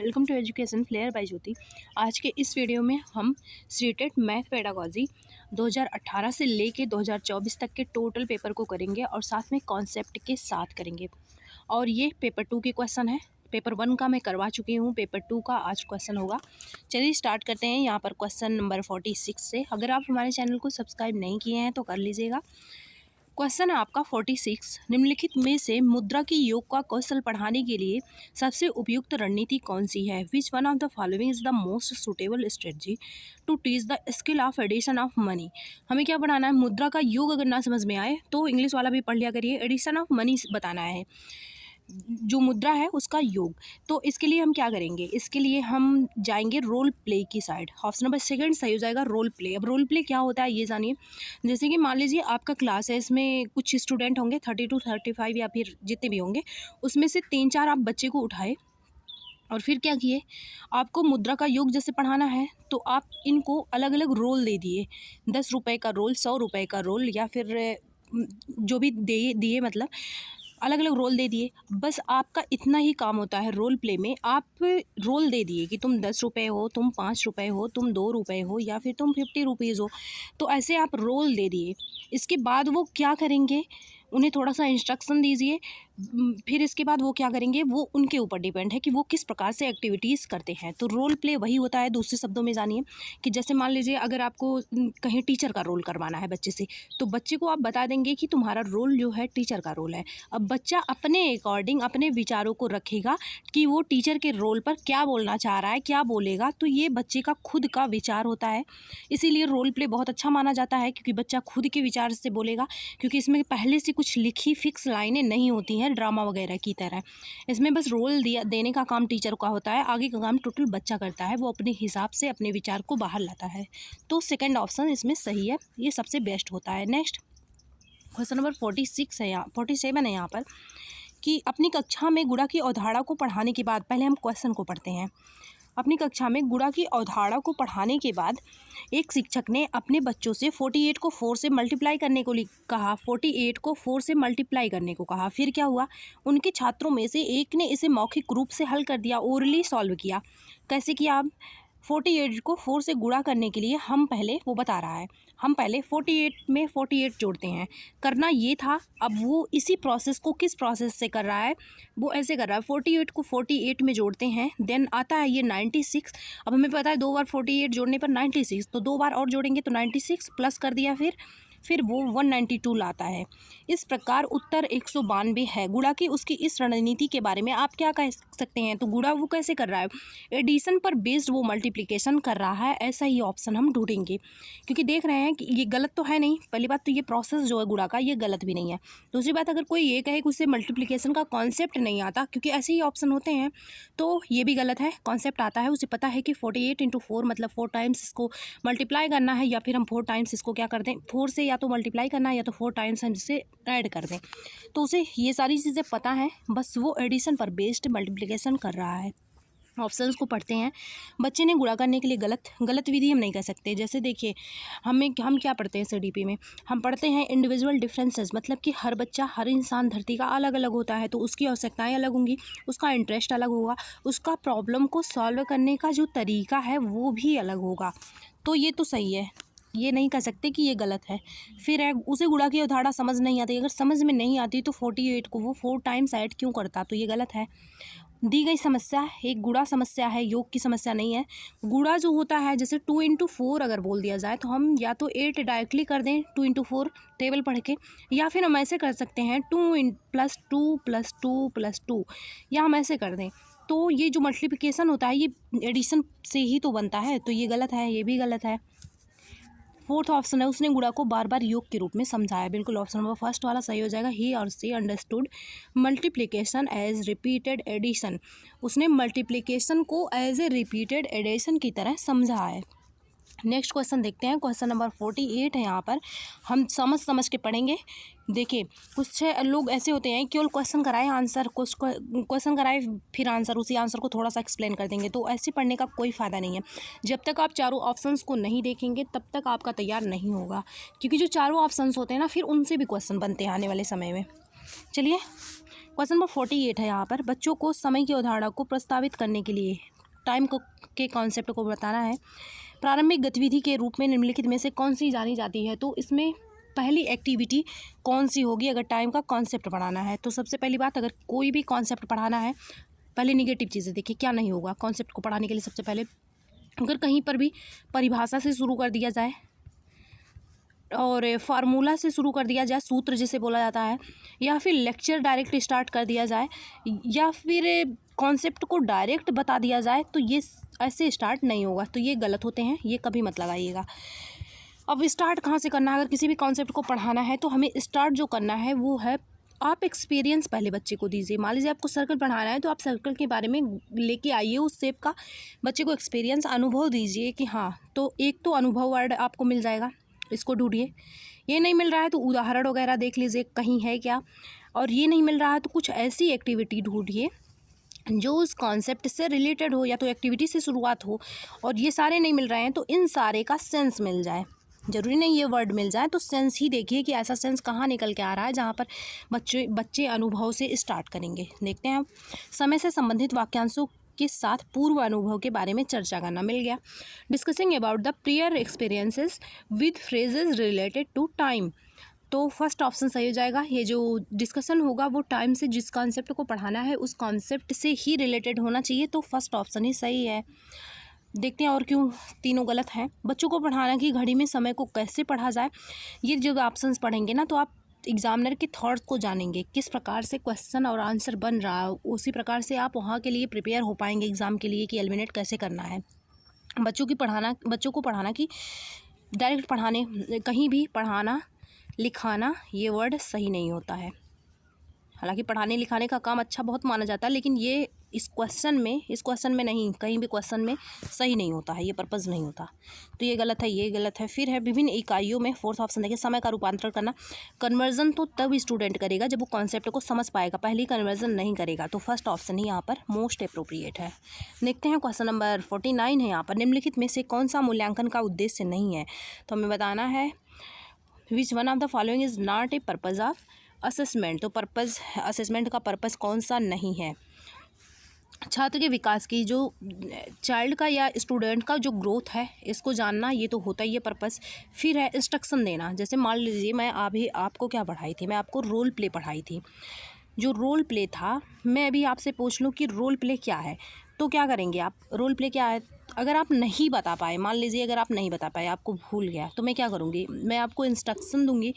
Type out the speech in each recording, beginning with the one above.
Welcome to education flair by Jyoti. आज के इस वीडियो में हम सीटेट मैथ पेडागॉजी 2018 से लेके 2024 तक के टोटल पेपर को करेंगे और साथ में कॉन्सेप्ट के साथ करेंगे। और ये पेपर 2 के क्वेश्चन है। पेपर 1 का मैं करवा चुकी हूँ, पेपर 2 का आज क्वेश्चन होगा। चलिए स्टार्ट करते हैं। यहाँ पर क्वेश्चन नंबर 46 से। अगर आप हमारे चैनल को सब्सक्राइब नहीं किए हैं तो कर लीजिएगा। क्वेश्चन है आपका 46। निम्नलिखित में से मुद्रा की योग का कौशल बढ़ाने के लिए सबसे उपयुक्त रणनीति कौन सी है? Which one of the following is the most suitable strategy to teach the skill of addition of money. हमें क्या बनाना है? मुद्रा का योग अगर ना समझ में आए तो इंग्लिश वाला भी पढ़ लिया करिए। एडिशन ऑफ मनी बताना है, जो मुद्रा है उसका योग। तो इसके लिए हम क्या करेंगे? इसके लिए हम जाएंगे रोल प्ले की साइड। ऑप्शन नंबर सेकंड सही हो जाएगा, रोल प्ले। अब रोल प्ले क्या होता है ये जानिए। जैसे कि मान लीजिए आपका क्लास है, इसमें कुछ स्टूडेंट होंगे 30 to 35 या फिर जितने भी होंगे, उसमें से 3-4 आप बच्चे को उठाए और फिर क्या किए, आपको मुद्रा का योग जैसे पढ़ाना है तो आप इनको अलग अलग रोल दे दिए। 10 रुपये का रोल, 100 रुपये का रोल, या फिर जो भी दिए मतलब अलग अलग रोल दे दिए। बस आपका इतना ही काम होता है रोल प्ले में। आप रोल दे दिए कि तुम 10 रुपये हो, तुम 5 रुपये हो, तुम 2 रुपये हो, या फिर तुम 50 रुपीज़ हो। तो ऐसे आप रोल दे दिए। इसके बाद वो क्या करेंगे, उन्हें थोड़ा सा इंस्ट्रक्शन दीजिए। फिर इसके बाद वो क्या करेंगे, वो उनके ऊपर डिपेंड है कि वो किस प्रकार से एक्टिविटीज़ करते हैं। तो रोल प्ले वही होता है। दूसरे शब्दों में जानिए कि जैसे मान लीजिए अगर आपको कहीं टीचर का रोल करवाना है बच्चे से, तो बच्चे को आप बता देंगे कि तुम्हारा रोल जो है टीचर का रोल है। अब बच्चा अपने अकॉर्डिंग अपने विचारों को रखेगा कि वो टीचर के रोल पर क्या बोलना चाह रहा है, क्या बोलेगा। तो ये बच्चे का खुद का विचार होता है, इसीलिए रोल प्ले बहुत अच्छा माना जाता है, क्योंकि बच्चा खुद के विचार से बोलेगा। क्योंकि इसमें पहले से कुछ लिखी फिक्स लाइनें नहीं होती हैं ड्रामा वगैरह की तरह। इसमें बस रोल देने का काम टीचर का होता है, आगे का काम टोटल बच्चा करता है। वो अपने हिसाब से अपने विचार को बाहर लाता है। तो सेकंड ऑप्शन इसमें सही है, ये सबसे बेस्ट होता है। नेक्स्ट क्वेश्चन नंबर 46 है, यहाँ 47 है यहाँ पर कि अपनी कक्षा में गुणा की अवधारणा को पढ़ाने के बाद, पहले हम क्वेश्चन को पढ़ते हैं। अपनी कक्षा में गुणा की अवधारणा को पढ़ाने के बाद एक शिक्षक ने अपने बच्चों से 48 को 4 से मल्टीप्लाई करने को कहा। 48 को 4 से मल्टीप्लाई करने को कहा। फिर क्या हुआ, उनके छात्रों में से एक ने इसे मौखिक रूप से हल कर दिया, ओरली सॉल्व किया। कैसे किया? अब 48 को 4 से गुणा करने के लिए हम पहले, वो बता रहा है, हम पहले 48 में 48 जोड़ते हैं। करना ये था। अब वो इसी प्रोसेस को किस प्रोसेस से कर रहा है, वो ऐसे कर रहा है। 48 को 48 में जोड़ते हैं, देन आता है ये 96। अब हमें पता है 2 बार 48 जोड़ने पर 96, तो 2 बार और जोड़ेंगे तो 96 प्लस कर दिया, फिर वो 192 लाता है। इस प्रकार उत्तर 192 है। गुणा की उसकी इस रणनीति के बारे में आप क्या कह सकते हैं? तो गुणा वो कैसे कर रहा है? एडिशन पर बेस्ड वो मल्टीप्लिकेशन कर रहा है। ऐसा ही ऑप्शन हम ढूंढेंगे, क्योंकि देख रहे हैं कि ये गलत तो है नहीं। पहली बात तो ये प्रोसेस जो है गुणा का, ये गलत भी नहीं है। दूसरी बात, अगर कोई ये कहे कि उसे मल्टीप्लिकेशन का कॉन्सेप्ट नहीं आता, क्योंकि ऐसे ही ऑप्शन होते हैं, तो ये भी गलत है। कॉन्सेप्ट आता है, उसे पता है कि 48 × 4 मतलब 4 टाइम्स इसको मल्टीप्लाई करना है, या फिर हम 4 टाइम्स इसको क्या कर दें, 4 से या तो मल्टीप्लाई करना है या तो 4 टाइम्स हम इसे ऐड कर दें। तो उसे ये सारी चीज़ें पता है, बस वो एडिशन पर बेस्ड मल्टीप्लिकेशन कर रहा है। ऑप्शंस को पढ़ते हैं। बच्चे ने गुणा करने के लिए गलत विधि हम नहीं कह सकते। जैसे देखिए, हम क्या पढ़ते हैं सीडीपी में, हम पढ़ते हैं इंडिविजुअल डिफरेंसेस, मतलब कि हर बच्चा, हर इंसान धरती का अलग अलग होता है, तो उसकी आवश्यकताएं अलग होंगी, उसका इंटरेस्ट अलग होगा, उसका प्रॉब्लम को सॉल्व करने का जो तरीका है वो भी अलग होगा। तो ये तो सही है, ये नहीं कह सकते कि ये गलत है। फिर है, उसे गुणा की अवधारणा समझ नहीं आती। अगर समझ में नहीं आती तो 48 को वो 4 टाइम्स ऐड क्यों करता? तो ये गलत है। दी गई समस्या एक गुणा समस्या है, योग की समस्या नहीं है। गुणा जो होता है, जैसे 2 × 4 अगर बोल दिया जाए तो हम या तो 8 डायरेक्टली कर दें 2 × 4 टेबल पढ़ के, या फिर हम ऐसे कर सकते हैं 2 + 2 + 2 + 2, या हम ऐसे कर दें। तो ये जो मल्टीप्लिकेशन होता है ये एडिशन से ही तो बनता है, तो ये गलत है, ये भी गलत है। फोर्थ ऑप्शन है, उसने गुणा को बार बार योग के रूप में समझाया। बिल्कुल ऑप्शन नंबर फर्स्ट वाला सही हो जाएगा। ही और she understood multiplication as repeated addition. उसने मल्टीप्लिकेशन को एज ए रिपीटेड एडिशन की तरह समझा है। नेक्स्ट क्वेश्चन देखते हैं। क्वेश्चन नंबर 48 है। यहाँ पर हम समझ के पढ़ेंगे। देखिए, कुछ लोग ऐसे होते हैं केवल क्वेश्चन कराए आंसर, कुछ क्वेश्चन कराए फिर आंसर, उसी आंसर को थोड़ा सा एक्सप्लेन कर देंगे, तो ऐसे पढ़ने का कोई फ़ायदा नहीं है। जब तक आप चारों ऑप्शंस को नहीं देखेंगे तब तक आपका तैयार नहीं होगा, क्योंकि जो चारों ऑप्शंस होते हैं ना, फिर उनसे भी क्वेश्चन बनते हैं आने वाले समय में। चलिए, क्वेश्चन नंबर 48 है। यहाँ पर बच्चों को समय की अवधारणा को प्रस्तावित करने के लिए टाइम को के कॉन्सेप्ट को बताना है। प्रारंभिक गतिविधि के रूप में निम्नलिखित में से कौन सी जानी जाती है? तो इसमें पहली एक्टिविटी कौन सी होगी अगर टाइम का कॉन्सेप्ट पढ़ाना है? तो सबसे पहली बात, अगर कोई भी कॉन्सेप्ट पढ़ाना है, पहले निगेटिव चीज़ें देखिए क्या नहीं होगा कॉन्सेप्ट को पढ़ाने के लिए। सबसे पहले अगर कहीं पर भी परिभाषा से शुरू कर दिया जाए और फार्मूला से शुरू कर दिया जाए, सूत्र जिसे बोला जाता है, या फिर लेक्चर डायरेक्ट स्टार्ट कर दिया जाए, या फिर कॉन्सेप्ट को डायरेक्ट बता दिया जाए, तो ये ऐसे स्टार्ट नहीं होगा, तो ये गलत होते हैं, ये कभी मत लगाइएगा। अब स्टार्ट कहाँ से करना है? अगर किसी भी कॉन्सेप्ट को पढ़ाना है तो हमें स्टार्ट जो करना है वो है, आप एक्सपीरियंस पहले बच्चे को दीजिए। मान लीजिए आपको सर्कल पढ़ाना है तो आप सर्कल के बारे में लेके आइए, उस शेप का बच्चे को एक्सपीरियंस, अनुभव दीजिए कि हाँ, तो एक तो अनुभव वर्ड आपको मिल जाएगा, इसको ढूंढिए। ये नहीं मिल रहा है तो उदाहरण वगैरह देख लीजिए कहीं है क्या, और ये नहीं मिल रहा है तो कुछ ऐसी एक्टिविटी ढूंढिए जो उस कॉन्सेप्ट से रिलेटेड हो, या तो एक्टिविटी से शुरुआत हो। और ये सारे नहीं मिल रहे हैं तो इन सारे का सेंस मिल जाए, ज़रूरी नहीं ये वर्ड मिल जाए, तो सेंस ही देखिए कि ऐसा सेंस कहाँ निकल के आ रहा है जहाँ पर बच्चे अनुभव से स्टार्ट करेंगे। देखते हैं अब, समय से संबंधित वाक्यांशों के साथ पूर्व अनुभव के बारे में चर्चा करना मिल गया। Discussing about the prior experiences with phrases related to time, तो फर्स्ट ऑप्शन सही हो जाएगा। ये जो डिस्कशन होगा वो टाइम से, जिस कॉन्सेप्ट को पढ़ाना है उस कॉन्सेप्ट से ही रिलेटेड होना चाहिए, तो फर्स्ट ऑप्शन ही सही है। देखते हैं और क्यों तीनों गलत हैं। बच्चों को पढ़ाना कि घड़ी में समय को कैसे पढ़ा जाए, ये जो ऑप्शंस पढ़ेंगे ना तो आप एग्जामिनर के थॉट्स को जानेंगे, किस प्रकार से क्वेश्चन और आंसर बन रहा है, उसी प्रकार से आप वहाँ के लिए प्रिपेयर हो पाएंगे एग्ज़ाम के लिए कि एलिमिनेट कैसे करना है। बच्चों को पढ़ाना कि डायरेक्ट पढ़ाने, कहीं भी पढ़ाना लिखाना ये वर्ड सही नहीं होता है। हालांकि पढ़ाने लिखाने का काम अच्छा बहुत माना जाता है, लेकिन ये इस क्वेश्चन में नहीं, कहीं भी क्वेश्चन में सही नहीं होता है, ये पर्पज़ नहीं होता, तो ये गलत है, ये गलत है। फिर है विभिन्न इकाइयों में, फोर्थ ऑप्शन देखिए, समय का रूपांतरण करना। कन्वर्जन तो तब स्टूडेंट करेगा जब वो कॉन्सेप्ट को समझ पाएगा, पहले कन्वर्जन नहीं करेगा, तो फर्स्ट ऑप्शन ही यहाँ पर मोस्ट अप्रोप्रिएट है। देखते हैं क्वेश्चन नंबर 49 है यहाँ पर, निम्नलिखित में से कौन सा मूल्यांकन का उद्देश्य नहीं है? तो हमें बताना है which one of the following is not a purpose of assessment, तो पर्पज़ असेसमेंट का पर्पज़ कौन सा नहीं है? छात्र के विकास की, जो चाइल्ड का या स्टूडेंट का जो ग्रोथ है, इसको जानना, ये तो होता ही है पर्पज़। फिर है इंस्ट्रक्शन देना, जैसे मान लीजिए मैं अभी आपको क्या पढ़ाई थी, मैं आपको रोल प्ले पढ़ाई थी। जो रोल प्ले था, मैं अभी आपसे पूछ लूँ कि रोल प्ले क्या है, तो क्या करेंगे आप? रोल प्ले क्या है? अगर आप नहीं बता पाए, मान लीजिए अगर आप नहीं बता पाए, आपको भूल गया, तो मैं क्या करूँगी? मैं आपको इंस्ट्रक्शन दूंगी,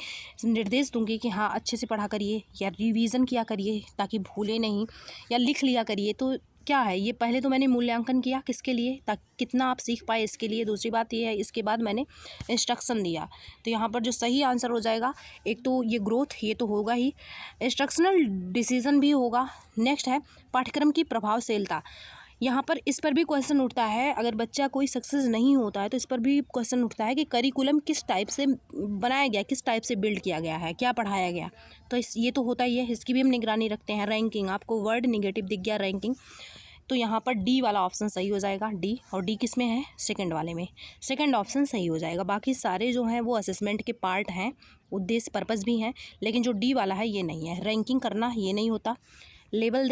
निर्देश दूंगी कि हाँ अच्छे से पढ़ा करिए, या रिवीजन किया करिए ताकि भूले नहीं, या लिख लिया करिए। तो क्या है ये, पहले तो मैंने मूल्यांकन किया किसके लिए, ताकि कितना आप सीख पाए इसके लिए। दूसरी बात ये है, इसके बाद मैंने इंस्ट्रक्शन दिया, तो यहाँ पर जो सही आंसर हो जाएगा, एक तो ये ग्रोथ, ये तो होगा ही, इंस्ट्रक्शनल डिसीजन भी होगा। नेक्स्ट है पाठ्यक्रम की प्रभावशीलता, यहाँ पर इस पर भी क्वेश्चन उठता है, अगर बच्चा कोई सक्सेस नहीं होता है तो इस पर भी क्वेश्चन उठता है कि करिकुलम किस टाइप से बनाया गया, किस टाइप से बिल्ड किया गया है, क्या पढ़ाया गया, तो ये तो होता ही है, इसकी भी हम निगरानी रखते हैं। रैंकिंग, आपको वर्ड निगेटिव दिख गया रैंकिंग, तो यहाँ पर डी वाला ऑप्शन सही हो जाएगा, डी। और डी किस में है? सेकंड वाले में, सेकंड ऑप्शन सही हो जाएगा। बाकी सारे जो हैं वो असेसमेंट के पार्ट हैं, उद्देश्य पर्पज़ भी हैं, लेकिन जो डी वाला है ये नहीं है। रैंकिंग करना ये नहीं होता, लेबल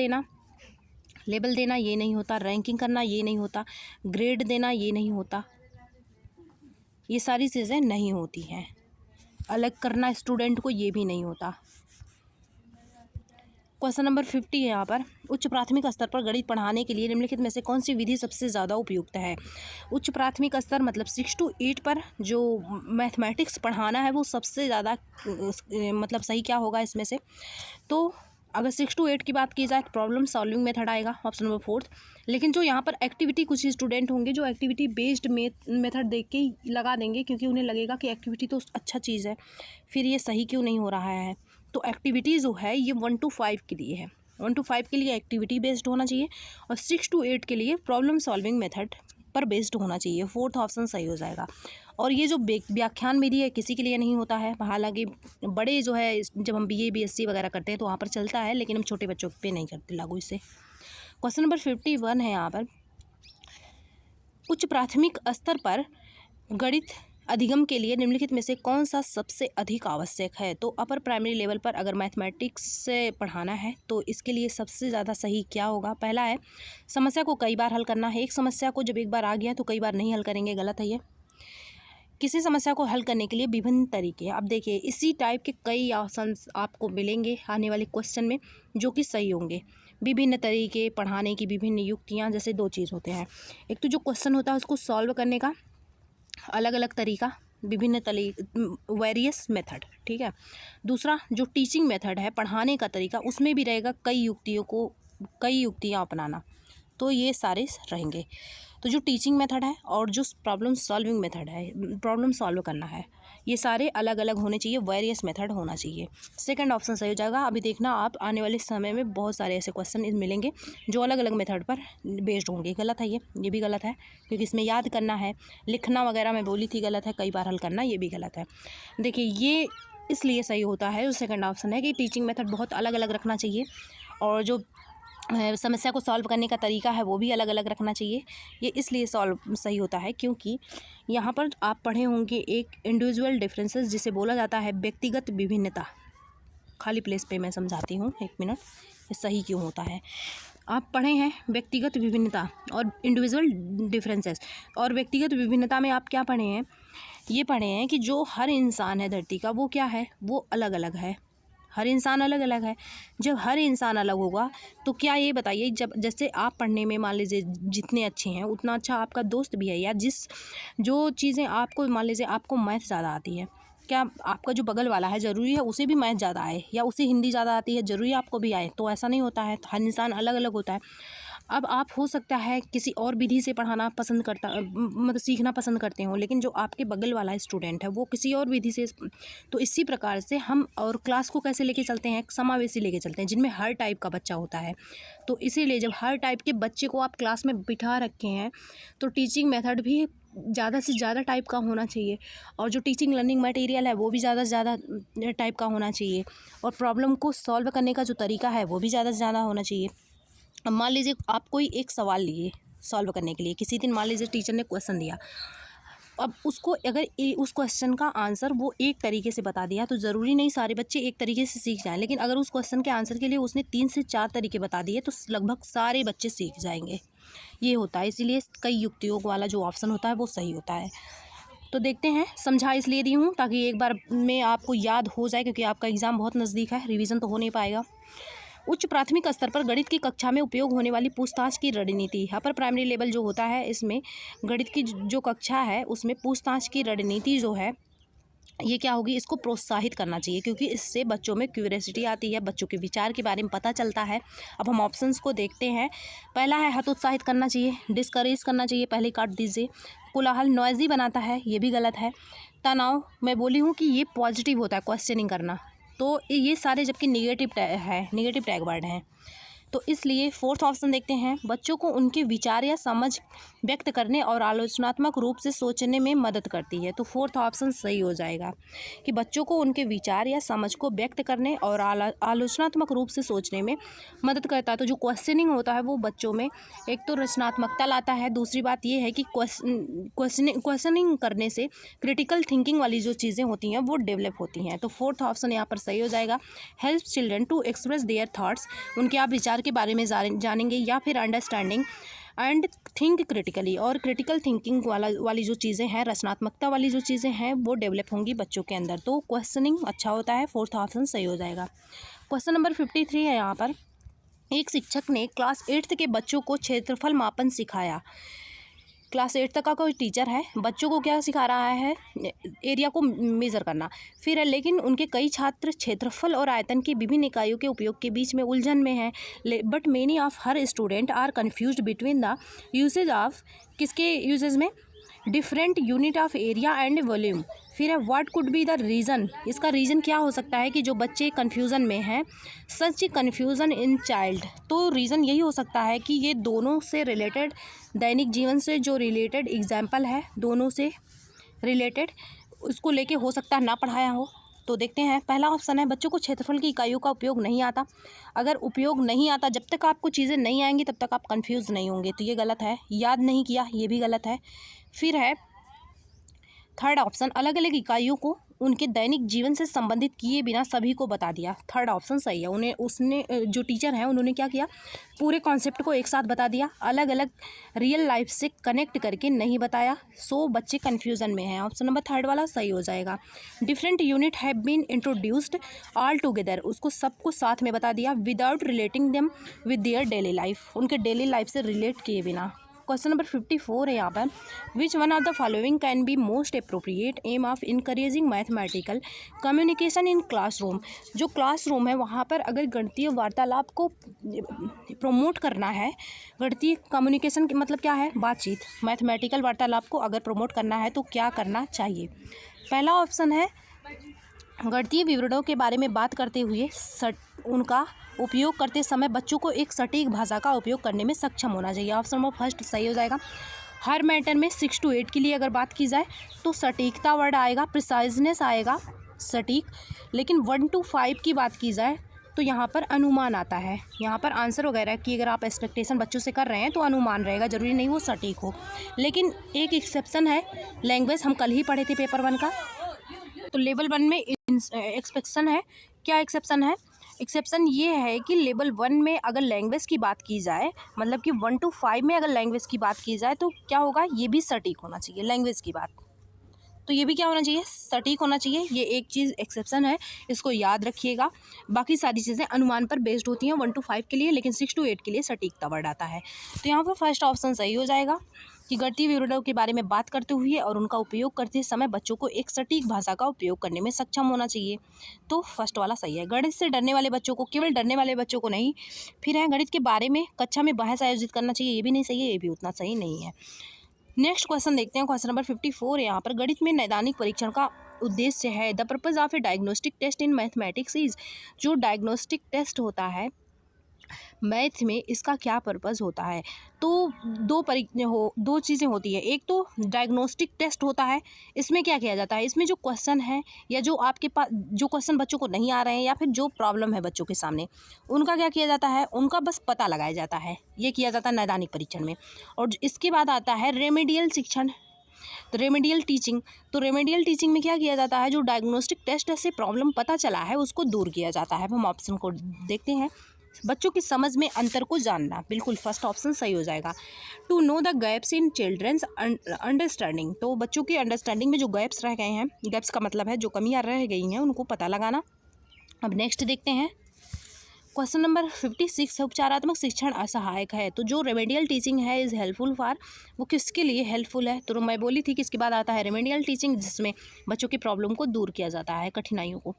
देना ये नहीं होता, रैंकिंग करना ये नहीं होता, ग्रेड देना ये नहीं होता, ये सारी चीज़ें नहीं होती हैं। अलग करना स्टूडेंट को ये भी नहीं होता। क्वेश्चन नंबर 50 है यहाँ पर, उच्च प्राथमिक स्तर पर गणित पढ़ाने के लिए निम्नलिखित में से कौन सी विधि सबसे ज़्यादा उपयुक्त है? उच्च प्राथमिक स्तर मतलब 6 to 8 पर जो मैथमेटिक्स पढ़ाना है वो सबसे ज़्यादा मतलब सही क्या होगा इसमें से? तो अगर 6 to 8 की बात की जाए तो प्रॉब्लम सॉल्विंग मेथड आएगा, ऑप्शन नंबर 4। लेकिन जो यहाँ पर एक्टिविटी, कुछ स्टूडेंट होंगे जो एक्टिविटी बेस्ड मेथड देख के ही लगा देंगे, क्योंकि उन्हें लगेगा कि एक्टिविटी तो अच्छा चीज़ है, फिर ये सही क्यों नहीं हो रहा है? तो एक्टिविटी जो है ये 1 to 5 के लिए है, 1 to 5 के लिए एक्टिविटी बेस्ड होना चाहिए, और 6 to 8 के लिए प्रॉब्लम सॉल्विंग मेथड पर बेस्ड होना चाहिए। फोर्थ ऑप्शन सही हो जाएगा। और ये जो व्याख्यान विधि है किसी के लिए नहीं होता है, हालांकि बड़े जो है जब हम BA BSc वगैरह करते हैं तो वहाँ पर चलता है, लेकिन हम छोटे बच्चों पे नहीं करते लागू इसे। क्वेश्चन नंबर 51 है यहाँ पर, उच्च प्राथमिक स्तर पर गणित अधिगम के लिए निम्नलिखित में से कौन सा सबसे अधिक आवश्यक है? तो अपर प्राइमरी लेवल पर अगर मैथमेटिक्स से पढ़ाना है तो इसके लिए सबसे ज़्यादा सही क्या होगा? पहला है समस्या को कई बार हल करना है। एक समस्या को जब एक बार आ गया तो कई बार नहीं हल करेंगे, गलत है ये। किसी समस्या को हल करने के लिए विभिन्न तरीके, अब देखिए इसी टाइप के कई ऑप्शंस आपको मिलेंगे आने वाले क्वेश्चन में जो कि सही होंगे। विभिन्न तरीके, पढ़ाने की विभिन्न युक्तियाँ, जैसे दो चीज़ होते हैं। एक तो जो क्वेश्चन होता है उसको सॉल्व करने का अलग अलग तरीका, विभिन्न वेरियस मेथड, ठीक है। दूसरा जो टीचिंग मेथड है, पढ़ाने का तरीका, उसमें भी रहेगा कई युक्तियाँ अपनाना, तो ये सारे रहेंगे। तो जो टीचिंग मेथड है और जो प्रॉब्लम सॉल्विंग मेथड है, प्रॉब्लम सॉल्व करना है, ये सारे अलग अलग होने चाहिए, वेरियस मेथड होना चाहिए। सेकंड ऑप्शन सही हो जाएगा। अभी देखना आप आने वाले समय में बहुत सारे ऐसे क्वेश्चन मिलेंगे जो अलग अलग मेथड पर बेस्ड होंगे, गलत है ये भी गलत है, क्योंकि इसमें याद करना है, लिखना वगैरह मैं बोली थी गलत है, कई बार हल करना ये भी गलत है। देखिए ये इसलिए सही होता है जो सेकंड ऑप्शन है कि टीचिंग मेथड बहुत अलग अलग रखना चाहिए और जो समस्या को सॉल्व करने का तरीका है वो भी अलग अलग रखना चाहिए। ये इसलिए सॉल्व सही होता है क्योंकि यहाँ पर आप पढ़े होंगे एक इंडिविजुअल डिफरेंसेस, जिसे बोला जाता है व्यक्तिगत विभिन्नता। खाली प्लेस पे मैं समझाती हूँ, एक मिनट, ये सही क्यों होता है। आप पढ़े हैं व्यक्तिगत विभिन्नता और इंडिविजुअल डिफरेंसेस, और व्यक्तिगत विभिन्नता में आप क्या पढ़े हैं? ये पढ़े हैं कि जो हर इंसान है धरती का, वो क्या है, वो अलग अलग है। हर इंसान अलग अलग है। जब हर इंसान अलग होगा तो क्या, ये बताइए, जब जैसे आप पढ़ने में मान लीजिए जितने अच्छे हैं उतना अच्छा आपका दोस्त भी है, या जो चीज़ें आपको, मान लीजिए आपको मैथ ज़्यादा आती है, क्या आपका जो बगल वाला है ज़रूरी है उसे भी मैथ ज़्यादा आए, या उसे हिंदी ज़्यादा आती है ज़रूरी आपको भी आए? तो ऐसा नहीं होता है, हर इंसान अलग अलग होता है। अब आप हो सकता है किसी और विधि से पढ़ाना पसंद करता, मतलब सीखना पसंद करते हो, लेकिन जो आपके बगल वाला स्टूडेंट है वो किसी और विधि से। तो इसी प्रकार से हम और क्लास को कैसे लेके चलते हैं, समावेशी लेके चलते हैं, जिनमें हर टाइप का बच्चा होता है। तो इसीलिए जब हर टाइप के बच्चे को आप क्लास में बिठा रखे हैं तो टीचिंग मेथड भी ज़्यादा से ज़्यादा टाइप का होना चाहिए, और जो टीचिंग लर्निंग मटेरियल है वो भी ज़्यादा से ज़्यादा टाइप का होना चाहिए, और प्रॉब्लम को सॉल्व करने का जो तरीका है वो भी ज़्यादा से ज़्यादा होना चाहिए। अब मान लीजिए आप कोई एक सवाल लिए सॉल्व करने के लिए, किसी दिन मान लीजिए टीचर ने क्वेश्चन दिया, अब उसको अगर उस क्वेश्चन का आंसर वो एक तरीके से बता दिया तो ज़रूरी नहीं सारे बच्चे एक तरीके से सीख जाएं, लेकिन अगर उस क्वेश्चन के आंसर के लिए उसने 3 से 4 तरीके बता दिए तो लगभग सारे बच्चे सीख जाएंगे। ये होता है, इसीलिए कई युक्तियों वाला जो ऑप्शन होता है वो सही होता है। तो देखते हैं, समझा इसलिए दी हूँ ताकि एक बार में आपको याद हो जाए, क्योंकि आपका एग्ज़ाम बहुत नज़दीक है, रिवीजन तो हो नहीं पाएगा। उच्च प्राथमिक स्तर पर गणित की कक्षा में उपयोग होने वाली पूछताछ की रणनीति। अपर प्राइमरी लेवल जो होता है इसमें गणित की जो कक्षा है उसमें पूछताछ की रणनीति जो है ये क्या होगी, इसको प्रोत्साहित करना चाहिए, क्योंकि इससे बच्चों में क्यूरियोसिटी आती है, बच्चों के विचार के बारे में पता चलता है। अब हम ऑप्शंस को देखते हैं। पहला है हतोत्साहित करना चाहिए, डिस्करेज करना चाहिए, पहले काट दीजिए। कोलाहल, नॉइजी बनाता है, ये भी गलत है। तनाव, मैं बोली हूँ कि ये पॉजिटिव होता है, क्वेश्चनिंग करना, तो ये सारे जबकि निगेटिव है, निगेटिव टैग वर्ड हैं। तो इसलिए फोर्थ ऑप्शन देखते हैं, बच्चों को उनके विचार या समझ व्यक्त करने और आलोचनात्मक रूप से सोचने में मदद करती है। तो फोर्थ ऑप्शन सही हो जाएगा कि बच्चों को उनके विचार या समझ को व्यक्त करने और आलोचनात्मक रूप से सोचने में मदद करता है। तो जो क्वेश्चनिंग होता है वो बच्चों में एक तो रचनात्मकता लाता है, दूसरी बात ये है कि क्वेश्चनिंग करने से क्रिटिकल थिंकिंग वाली जो चीज़ें होती हैं वो डेवलप होती हैं। तो फोर्थ ऑप्शन यहाँ पर सही हो जाएगा। Help children to express their thoughts, उनके आप विचार के बारे में जानेंगे, या फिर अंडरस्टैंडिंग एंड थिंक क्रिटिकली, और क्रिटिकल थिंकिंग वाली जो चीज़ें हैं, रचनात्मकता वाली जो चीज़ें हैं वो डेवलप होंगी बच्चों के अंदर। तो क्वेश्चनिंग अच्छा होता है, फोर्थ ऑप्शन सही हो जाएगा। क्वेश्चन नंबर 53 है यहाँ पर, एक शिक्षक ने क्लास 8th के बच्चों को क्षेत्रफल मापन सिखाया। क्लास 8 तक का कोई टीचर है, बच्चों को क्या सिखा रहा है, एरिया को मेज़र करना। फिर है, लेकिन उनके कई छात्र क्षेत्रफल और आयतन की विभिन्न इकाइयों के उपयोग के बीच में उलझन में हैं। But many of her students are confused between the usage of, किसके यूजेज में, different unit of area and volume. फिर है what could be the reason, इसका रीज़न क्या हो सकता है कि जो बच्चे कन्फ्यूज़न में हैं, सच कन्फ्यूज़न इन चाइल्ड। तो रीज़न यही हो सकता है कि ये दोनों से रिलेटेड, दैनिक जीवन से जो रिलेटेड एग्जाम्पल है, दोनों से रिलेटेड उसको लेके हो सकता है ना पढ़ाया हो। तो देखते हैं, पहला ऑप्शन है बच्चों को क्षेत्रफल की इकाइयों का उपयोग नहीं आता। अगर उपयोग नहीं आता, जब तक आपको चीज़ें नहीं आएंगी तब तक आप कंफ्यूज नहीं होंगे, तो ये गलत है। याद नहीं किया, ये भी गलत है। फिर है थर्ड ऑप्शन, अलग अलग इकाइयों को उनके दैनिक जीवन से संबंधित किए बिना सभी को बता दिया। थर्ड ऑप्शन सही है। उन्हें उसने जो टीचर हैं उन्होंने क्या किया, पूरे कॉन्सेप्ट को एक साथ बता दिया, अलग अलग रियल लाइफ से कनेक्ट करके नहीं बताया, सो बच्चे कन्फ्यूज़न में हैं। ऑप्शन नंबर थर्ड वाला सही हो जाएगा। Different unit have been introduced all together, उसको सबको साथ में बता दिया, without relating them with their daily life, उनके डेली लाइफ से रिलेट किए बिना। क्वेश्चन नंबर 54 है यहाँ पर, which one of the following can be most appropriate aim of encouraging mathematical communication in classroom. जो क्लासरूम है वहाँ पर अगर गणितीय वार्तालाप को प्रमोट करना है, गणितीय कम्युनिकेशन की मतलब क्या है, बातचीत, मैथमेटिकल वार्तालाप को अगर प्रमोट करना है तो क्या करना चाहिए। पहला ऑप्शन है, गणितीय विवरणों के बारे में बात करते हुए उनका उपयोग करते समय बच्चों को एक सटीक भाषा का उपयोग करने में सक्षम होना चाहिए। ऑप्शन नंबर फर्स्ट सही हो जाएगा। हर मैटर में 6 to 8 के लिए अगर बात की जाए तो सटीकता वर्ड आएगा, प्रिसाइजनेस आएगा, सटीक। लेकिन 1 to 5 की बात की जाए तो यहाँ पर अनुमान आता है। यहाँ पर आंसर वगैरह की अगर आप एक्सपेक्टेशन बच्चों से कर रहे हैं तो अनुमान रहेगा, ज़रूरी नहीं वो सटीक हो। लेकिन एक एक्सेप्शन है, लैंग्वेज, हम कल ही पढ़े थे पेपर 1 का। तो लेवल 1 में एक्सपेक्शन है। क्या एक्सेप्शन है? एक्सेप्शन ये है कि लेवल 1 में अगर लैंग्वेज की बात की जाए, मतलब कि 1 to 5 में अगर लैंग्वेज की बात की जाए तो क्या होगा, ये भी सटीक होना चाहिए लैंग्वेज की बात, तो ये भी क्या होना चाहिए, सटीक होना चाहिए। ये एक चीज़ एक्सेप्शन है, इसको याद रखिएगा। बाकी सारी चीज़ें अनुमान पर बेस्ड होती हैं 1 to 5 के लिए, लेकिन 6 to 8 के लिए सटीकता वर्ड आता है। तो यहाँ पर फर्स्ट ऑप्शन सही हो जाएगा कि गणितीय विवरणों के बारे में बात करते हुए और उनका उपयोग करते समय बच्चों को एक सटीक भाषा का उपयोग करने में सक्षम होना चाहिए। तो फर्स्ट वाला सही है। गणित से डरने वाले बच्चों को, केवल डरने वाले बच्चों को नहीं। फिर है, गणित के बारे में कक्षा में बहस आयोजित करना चाहिए, ये भी नहीं सही है, ये भी उतना सही नहीं है। नेक्स्ट क्वेश्चन देखते हैं, क्वेश्चन नंबर 54 है यहाँ पर, गणित में नैदानिक परीक्षण का उद्देश्य है। The purpose of a diagnostic test in mathematics is, जो डायग्नोस्टिक टेस्ट होता है मैथ में, इसका क्या पर्पस होता है। तो दो चीज़ें होती है। एक तो डायग्नोस्टिक टेस्ट होता है, इसमें क्या किया जाता है, इसमें जो क्वेश्चन है या जो आपके पास जो क्वेश्चन बच्चों को नहीं आ रहे हैं या फिर जो प्रॉब्लम है बच्चों के सामने, उनका क्या किया जाता है, उनका बस पता लगाया जाता है, ये किया जाता है नैदानिक परीक्षण में। और इसके बाद आता है रेमेडियल शिक्षण, तो रेमेडियल टीचिंग। तो रेमेडियल टीचिंग में क्या किया जाता है, जो डायग्नोस्टिक टेस्ट से प्रॉब्लम पता चला है उसको दूर किया जाता है। हम ऑप्शन को देखते हैं, बच्चों की समझ में अंतर को जानना, बिल्कुल फर्स्ट ऑप्शन सही हो जाएगा। To know the gaps in children's understanding, तो बच्चों की अंडरस्टैंडिंग में जो गैप्स रह गए हैं, गैप्स का मतलब है जो कमियां रह गई हैं उनको पता लगाना। अब नेक्स्ट देखते हैं, क्वेश्चन नंबर 56 है, उपचारात्मक शिक्षण असहायक है। तो जो रेमेडियल टीचिंग है इज़ हेल्पफुल फॉर, वो किसके लिए हेल्पफुल है, तो मैं बोली थी कि इसके बाद आता है रेमेडियल टीचिंग, जिसमें बच्चों की प्रॉब्लम को दूर किया जाता है, कठिनाइयों को।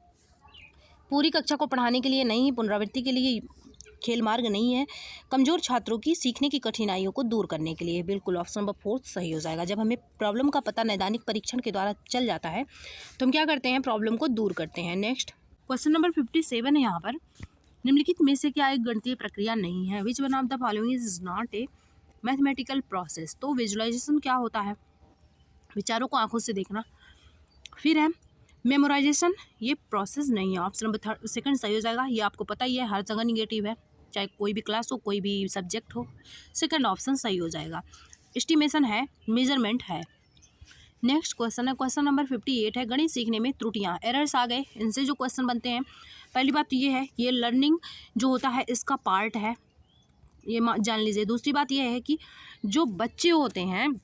पूरी कक्षा को पढ़ाने के लिए नहीं, पुनरावृत्ति के लिए खेल मार्ग नहीं है, कमज़ोर छात्रों की सीखने की कठिनाइयों को दूर करने के लिए, बिल्कुल ऑप्शन नंबर 4 सही हो जाएगा। जब हमें प्रॉब्लम का पता नैदानिक परीक्षण के द्वारा चल जाता है तो हम क्या करते हैं, प्रॉब्लम को दूर करते हैं। नेक्स्ट क्वेश्चन नंबर 57 है यहाँ पर, निम्नलिखित में से क्या एक गणितीय प्रक्रिया नहीं है, which one of the following is not a mathematical process. तो विजुअलाइजेशन क्या होता है, विचारों को आंखों से देखना। फिर है मेमोराइजेशन, ये प्रोसेस नहीं है, ऑप्शन नंबर सेकंड सही हो जाएगा। ये आपको पता ही है, हर जगह निगेटिव है, चाहे कोई भी क्लास हो, कोई भी सब्जेक्ट हो, सेकंड ऑप्शन सही हो जाएगा। एस्टिमेशन है, मेजरमेंट है। नेक्स्ट क्वेश्चन है, क्वेश्चन नंबर 58 है, गणित सीखने में त्रुटियां, एरर्स आ गए, इनसे जो क्वेश्चन बनते हैं, पहली बात ये है, ये लर्निंग जो होता है इसका पार्ट है, ये जान लीजिए। दूसरी बात ये है कि जो बच्चे होते हैं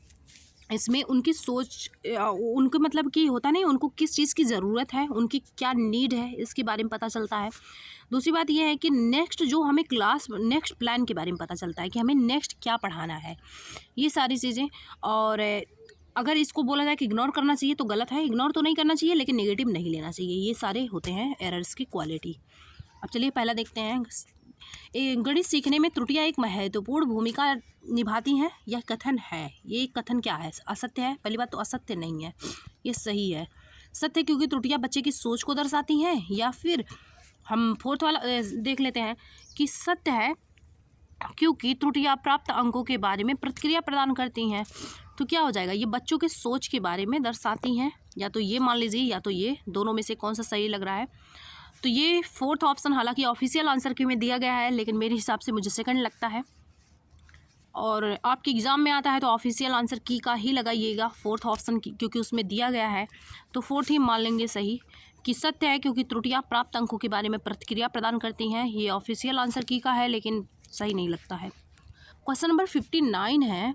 इसमें उनकी सोच, उनको मतलब कि होता नहीं, उनको किस चीज़ की ज़रूरत है, उनकी क्या नीड है, इसके बारे में पता चलता है। दूसरी बात यह है कि नेक्स्ट जो हमें क्लास, नेक्स्ट प्लान के बारे में पता चलता है कि हमें नेक्स्ट क्या पढ़ाना है, ये सारी चीज़ें। और अगर इसको बोला जाए कि इग्नोर करना चाहिए तो गलत है, इग्नोर तो नहीं करना चाहिए लेकिन नेगेटिव नहीं लेना चाहिए, ये सारे होते हैं एरर्स की क्वालिटी। अब चलिए पहला देखते हैं, गणित सीखने में त्रुटियां एक महत्वपूर्ण भूमिका निभाती हैं, यह कथन है। ये कथन क्या है, असत्य है। पहली बात तो असत्य नहीं है, ये सही है। सत्य क्योंकि त्रुटियां बच्चे की सोच को दर्शाती हैं, या फिर हम फोर्थ वाला देख लेते हैं कि सत्य है क्योंकि त्रुटियां प्राप्त अंकों के बारे में प्रतिक्रिया प्रदान करती हैं। तो क्या हो जाएगा, ये बच्चों के सोच के बारे में दर्शाती हैं, या तो ये मान लीजिए या तो ये, दोनों में से कौन सा सही लग रहा है। तो ये फोर्थ ऑप्शन हालांकि ऑफिशियल आंसर के में दिया गया है, लेकिन मेरे हिसाब से मुझे सेकंड लगता है। और आपके एग्ज़ाम में आता है तो ऑफिशियल आंसर की का ही लगाइएगा, फोर्थ ऑप्शन की, क्योंकि उसमें दिया गया है तो फोर्थ ही मान लेंगे सही कि सत्य है, क्योंकि त्रुटियां प्राप्त अंकों के बारे में प्रतिक्रिया प्रदान करती हैं। ये ऑफिशियल आंसर की का है लेकिन सही नहीं लगता है। क्वेश्चन नंबर 59 है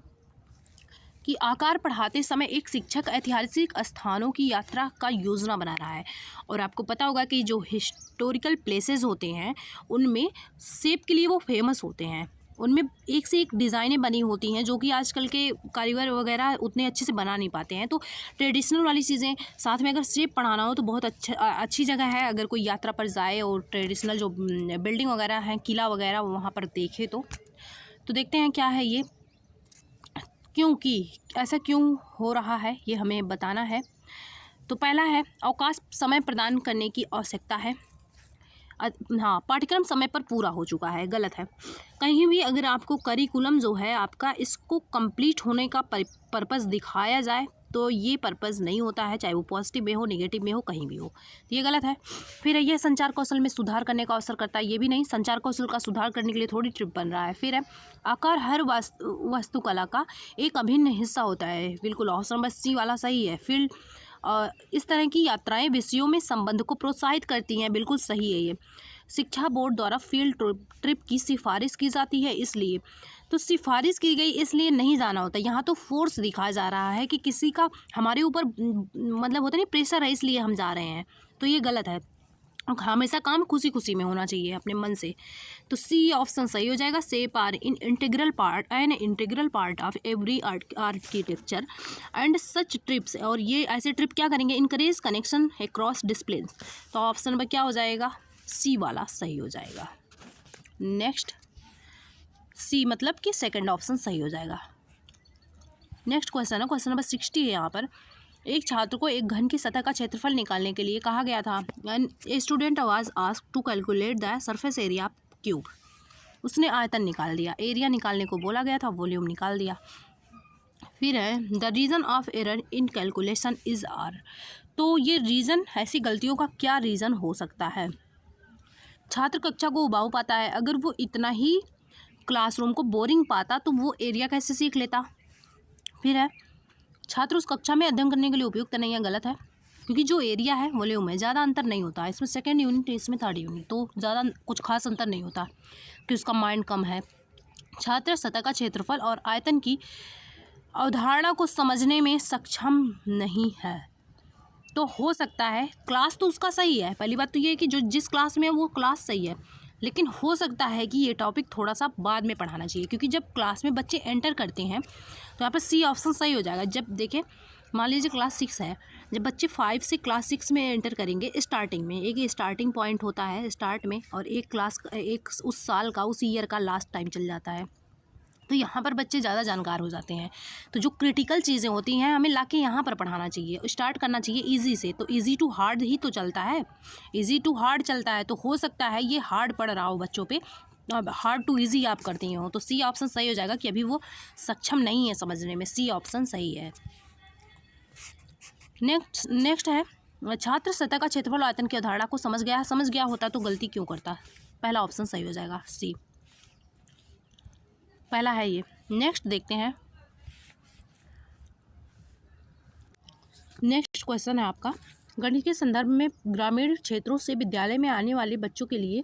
कि आकार पढ़ाते समय एक शिक्षक ऐतिहासिक स्थानों की यात्रा का योजना बना रहा है, और आपको पता होगा कि जो हिस्टोरिकल प्लेसेस होते हैं उनमें शेप के लिए वो फेमस होते हैं, उनमें एक से एक डिज़ाइनें बनी होती हैं जो कि आजकल के कारीगर वगैरह उतने अच्छे से बना नहीं पाते हैं। तो ट्रेडिशनल वाली चीज़ें साथ में अगर शेप पढ़ाना हो तो बहुत अच्छी जगह है। अगर कोई यात्रा पर जाए और ट्रेडिशनल जो बिल्डिंग वगैरह हैं, किला वगैरह, वहाँ पर देखे तो देखते हैं क्या है ये, क्योंकि ऐसा क्यों हो रहा है ये हमें बताना है। तो पहला है अवकाश समय प्रदान करने की आवश्यकता है। हाँ, पाठ्यक्रम समय पर पूरा हो चुका है, गलत है। कहीं भी अगर आपको करिकुलम जो है आपका इसको कंप्लीट होने का पर्पज़ दिखाया जाए तो ये पर्पज़ नहीं होता है, चाहे वो पॉजिटिव में हो, नेगेटिव में हो, कहीं भी हो, तो ये गलत है। फिर यह संचार कौशल में सुधार करने का अवसर करता है, ये भी नहीं। संचार कौशल का सुधार करने के लिए थोड़ी ट्रिप बन रहा है। फिर है आकार हर वास्तुकला का एक अभिन्न हिस्सा होता है, बिल्कुल ऑप्शन नंबर सी वाला सही है। फिर इस तरह की यात्राएं विषयों में संबंध को प्रोत्साहित करती हैं, बिल्कुल सही है ये। शिक्षा बोर्ड द्वारा फील्ड ट्रिप की सिफारिश की जाती है, इसलिए तो सिफारिश की गई इसलिए नहीं जाना होता। यहाँ तो फोर्स दिखाया जा रहा है कि किसी का हमारे ऊपर मतलब होता नहीं प्रेशर है इसलिए हम जा रहे हैं, तो ये गलत है। हमेशा काम खुशी खुशी में होना चाहिए अपने मन से, तो सी ऑप्शन सही हो जाएगा। Shape are in integral part of every architecture and such trips, और ये ऐसे ट्रिप क्या करेंगे, इनकरेज कनेक्शन अक्रॉस डिसिप्लिन, तो ऑप्शन नंबर क्या हो जाएगा, सी वाला सही हो जाएगा। नेक्स्ट सी मतलब कि सेकंड ऑप्शन सही हो जाएगा। नेक्स्ट क्वेश्चन है, क्वेश्चन नंबर 60 है। यहाँ पर एक छात्र को एक घन की सतह का क्षेत्रफल निकालने के लिए कहा गया था। A student was asked to calculate the surface area cube. उसने आयतन निकाल दिया, एरिया निकालने को बोला गया था, वॉल्यूम निकाल दिया। फिर है the reason of error in calculation is are, तो ये रीज़न, ऐसी गलतियों का क्या रीज़न हो सकता है। छात्र कक्षा को उबाऊ पाता है, अगर वो इतना ही क्लासरूम को बोरिंग पाता तो वो एरिया कैसे सीख लेता। फिर है छात्र उस कक्षा में अध्ययन करने के लिए उपयुक्त नहीं है, गलत है, क्योंकि जो एरिया है वॉल्यूम में ज़्यादा अंतर नहीं होता। इसमें सेकेंड यूनिट, इसमें थर्ड यूनिट, तो ज़्यादा कुछ खास अंतर नहीं होता कि उसका माइंड कम है। छात्र सतह का क्षेत्रफल और आयतन की अवधारणा को समझने में सक्षम नहीं है, तो हो सकता है क्लास तो उसका सही है। पहली बात तो ये है कि जो जिस क्लास में है वो क्लास सही है, लेकिन हो सकता है कि ये टॉपिक थोड़ा सा बाद में पढ़ाना चाहिए, क्योंकि जब क्लास में बच्चे एंटर करते हैं तो यहाँ पर सी ऑप्शन सही हो जाएगा। जब देखिए मान लीजिए क्लास 6 है, जब बच्चे 5 से क्लास 6 में एंटर करेंगे, स्टार्टिंग में एक स्टार्टिंग पॉइंट होता है स्टार्ट में, और एक उस साल का, उस ईयर का लास्ट टाइम चल जाता है, तो यहाँ पर बच्चे ज़्यादा जानकार हो जाते हैं। तो जो क्रिटिकल चीज़ें होती हैं हमें लाके यहाँ पर पढ़ाना चाहिए, स्टार्ट करना चाहिए इजी से, तो इजी टू हार्ड ही तो चलता है, इजी टू हार्ड चलता है। तो हो सकता है ये हार्ड पड़ रहा हो बच्चों पे, अब हार्ड टू इजी आप करती हो, तो सी ऑप्शन सही हो जाएगा कि अभी वो सक्षम नहीं है समझने में, सी ऑप्शन सही है। नेक्स्ट है छात्र सतह का क्षेत्रफल आयतन की अवधारणा को समझ गया होता तो गलती क्यों करता। पहला ऑप्शन सही हो जाएगा, सी पहला है ये। नेक्स्ट देखते हैं, नेक्स्ट क्वेश्चन है आपका, गणित के संदर्भ में ग्रामीण क्षेत्रों से विद्यालय में आने वाले बच्चों के लिए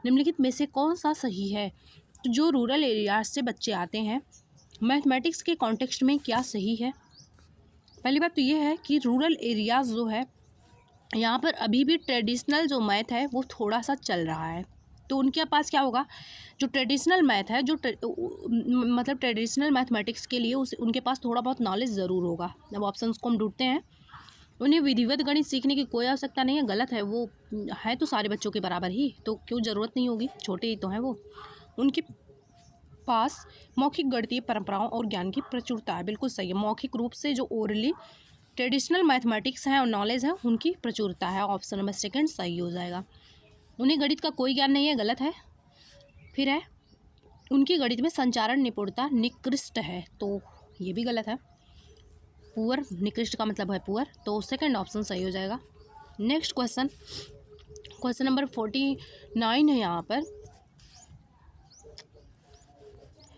निम्नलिखित में से कौन सा सही है। तो जो रूरल एरियाज से बच्चे आते हैं, मैथमेटिक्स के कॉन्टेक्स्ट में क्या सही है। पहली बात तो ये है कि रूरल एरियाज जो है यहाँ पर अभी भी ट्रेडिशनल जो मैथ है वो थोड़ा सा चल रहा है, तो उनके पास क्या होगा, जो ट्रेडिशनल मैथ है, जो मतलब ट्रेडिशनल मैथमेटिक्स के लिए उनके पास थोड़ा बहुत नॉलेज ज़रूर होगा। अब ऑप्शंस को हम ढूंढते हैं, उन्हें विधिवत गणित सीखने की कोई आवश्यकता नहीं है, गलत है। वो है तो सारे बच्चों के बराबर ही, तो क्यों ज़रूरत नहीं होगी, छोटे ही तो हैं वो। उनके पास मौखिक गणितीय परंपराओं और ज्ञान की प्रचुरता है, बिल्कुल सही है। मौखिक रूप से जो ओरली ट्रेडिशनल मैथमेटिक्स है और नॉलेज है उनकी प्रचुरता है, ऑप्शन नंबर सेकंड सही हो जाएगा। उन्हें गणित का कोई ज्ञान नहीं है, गलत है। फिर है उनकी गणित में संचारण निपुणता निकृष्ट है, तो ये भी गलत है। पुअर, निकृष्ट का मतलब है पुअर, तो सेकंड ऑप्शन सही हो जाएगा। नेक्स्ट क्वेश्चन नंबर 49 है। यहाँ पर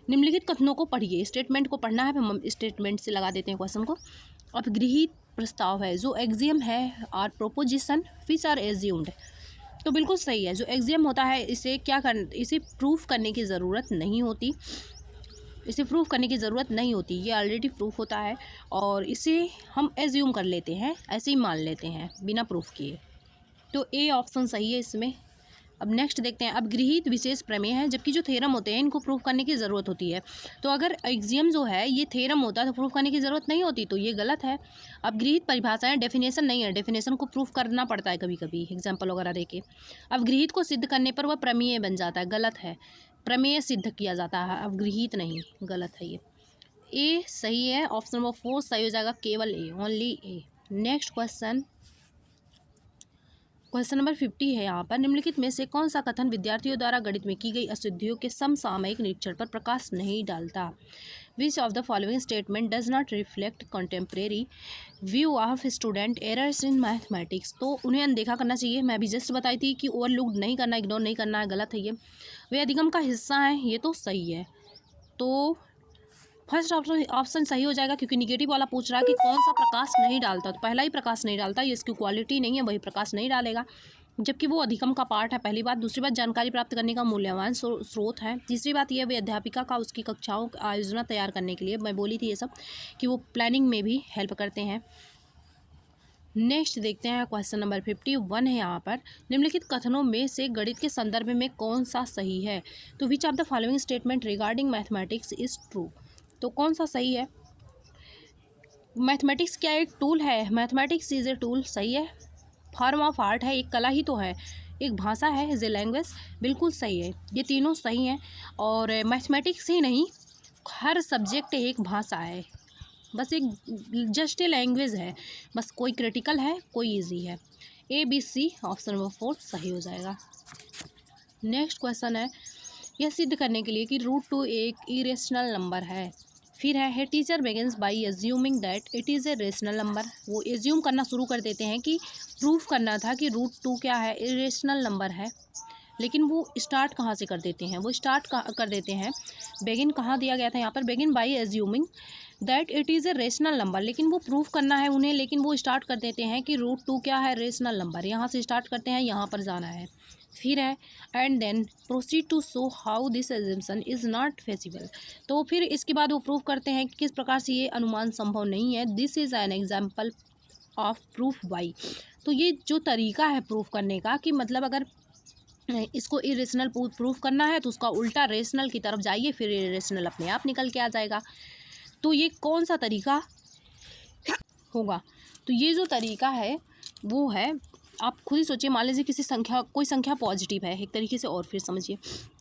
निम्नलिखित कथनों को पढ़िए। स्टेटमेंट को पढ़ना है, हम स्टेटमेंट से लगा देते हैं क्वेश्चन को। अपगृहित प्रस्ताव है, जो एग्जियम है or proposition which are assumed. तो बिल्कुल सही है, जो एग्जियम होता है इसे इसे प्रूफ करने की ज़रूरत नहीं होती, इसे प्रूफ करने की ज़रूरत नहीं होती, ये ऑलरेडी प्रूफ होता है और इसे हम एज्यूम कर लेते हैं, ऐसे ही मान लेते हैं बिना प्रूफ किए। तो ए ऑप्शन सही है इसमें। अब नेक्स्ट देखते हैं, अब गृहीत विशेष प्रमेय है, जबकि जो थ्योरम होते हैं इनको प्रूफ करने की ज़रूरत होती है। तो अगर एक्सियम जो है ये थ्योरम होता है तो प्रूफ करने की ज़रूरत नहीं होती, तो ये गलत है। अब गृहीत परिभाषाएं डेफिनेशन नहीं है, डेफिनेशन को प्रूफ करना पड़ता है कभी कभी एग्जाम्पल वगैरह देके। अब गृहीत को सिद्ध करने पर वह प्रमेय बन जाता है, गलत है। प्रमेय सिद्ध किया जाता है, अब गृहीत नहीं, गलत है ये। ए सही है, ऑप्शन नंबर 4 सही हो जाएगा, केवल ए, ओनली ए। नेक्स्ट क्वेश्चन नंबर 50 है यहाँ पर। निम्नलिखित में से कौन सा कथन विद्यार्थियों द्वारा गणित में की गई अशुद्धियों के समसामयिक निरीक्षण पर प्रकाश नहीं डालता? विच of the following statement does not reflect contemporary view of student errors in mathematics. तो उन्हें अनदेखा करना चाहिए, मैं भी जस्ट बताई थी कि ओवरलुक नहीं करना, इग्नोर नहीं करना है, गलत है ये। वे अधिगम का हिस्सा हैं, ये तो सही है। तो फर्स्ट ऑप्शन सही हो जाएगा, क्योंकि निगेटिव वाला पूछ रहा है कि कौन सा प्रकाश नहीं डालता, तो पहला ही प्रकाश नहीं डालता, ये इसकी क्वालिटी नहीं है, वही प्रकाश नहीं डालेगा, जबकि वो अधिगम का पार्ट है, पहली बात। दूसरी बात, जानकारी प्राप्त करने का मूल्यवान स्रोत है। तीसरी बात यह, वे अध्यापिका का उसकी कक्षाओं की आयोजना तैयार करने के लिए, मैं बोली थी ये सब कि वो प्लानिंग में भी हेल्प करते हैं। नेक्स्ट देखते हैं, क्वेश्चन नंबर 51 है यहाँ पर। निम्नलिखित कथनों में से गणित के संदर्भ में कौन सा सही है? तो which of the following statement regarding mathematics is true. तो कौन सा सही है? मैथमेटिक्स क्या एक टूल है? मैथमेटिक्स इज ए टूल, सही है। फॉर्म ऑफ आर्ट है, एक कला ही तो है, एक भाषा है, इज ए लैंग्वेज, बिल्कुल सही है। ये तीनों सही हैं। और मैथमेटिक्स ही नहीं, हर सब्जेक्ट एक भाषा है, बस एक जस्ट ए लैंग्वेज है, बस कोई क्रिटिकल है, कोई इजी है। A B C option number 4 सही हो जाएगा। नेक्स्ट क्वेश्चन है, यह सिद्ध करने के लिए कि √2 एक इरेशनल नंबर है। फिर है teacher begins bye assuming that it is a rational number. वो एज्यूम करना शुरू कर देते हैं कि प्रूफ करना था कि √2 क्या है, इरेशनल नंबर है, लेकिन वो स्टार्ट कहाँ से कर देते हैं? वो स्टार्ट कर देते हैं, बेगिन कहाँ दिया गया था यहाँ पर, begin by assuming that it is a rational number, लेकिन वो प्रूफ करना है उन्हें, लेकिन वो स्टार्ट कर देते हैं कि √2 क्या है, रेशनल नंबर। यहाँ से स्टार्ट करते हैं, यहाँ पर जाना है। फिर है and then proceed to show how this assumption is not feasible. तो फिर इसके बाद वो प्रूफ करते हैं कि किस प्रकार से ये अनुमान संभव नहीं है। This is an example of proof why. तो ये जो तरीका है प्रूफ करने का, कि मतलब अगर इसको इरेशनल प्रूफ करना है तो उसका उल्टा रेशनल की तरफ जाइए, फिर इरेशनल अपने आप निकल के आ जाएगा। तो ये कौन सा तरीका होगा? तो ये जो तरीका है वो है, आप खुद ही सोचिए, मान लीजिए किसी संख्या, कोई संख्या पॉजिटिव है, एक तरीके से और फिर समझिए,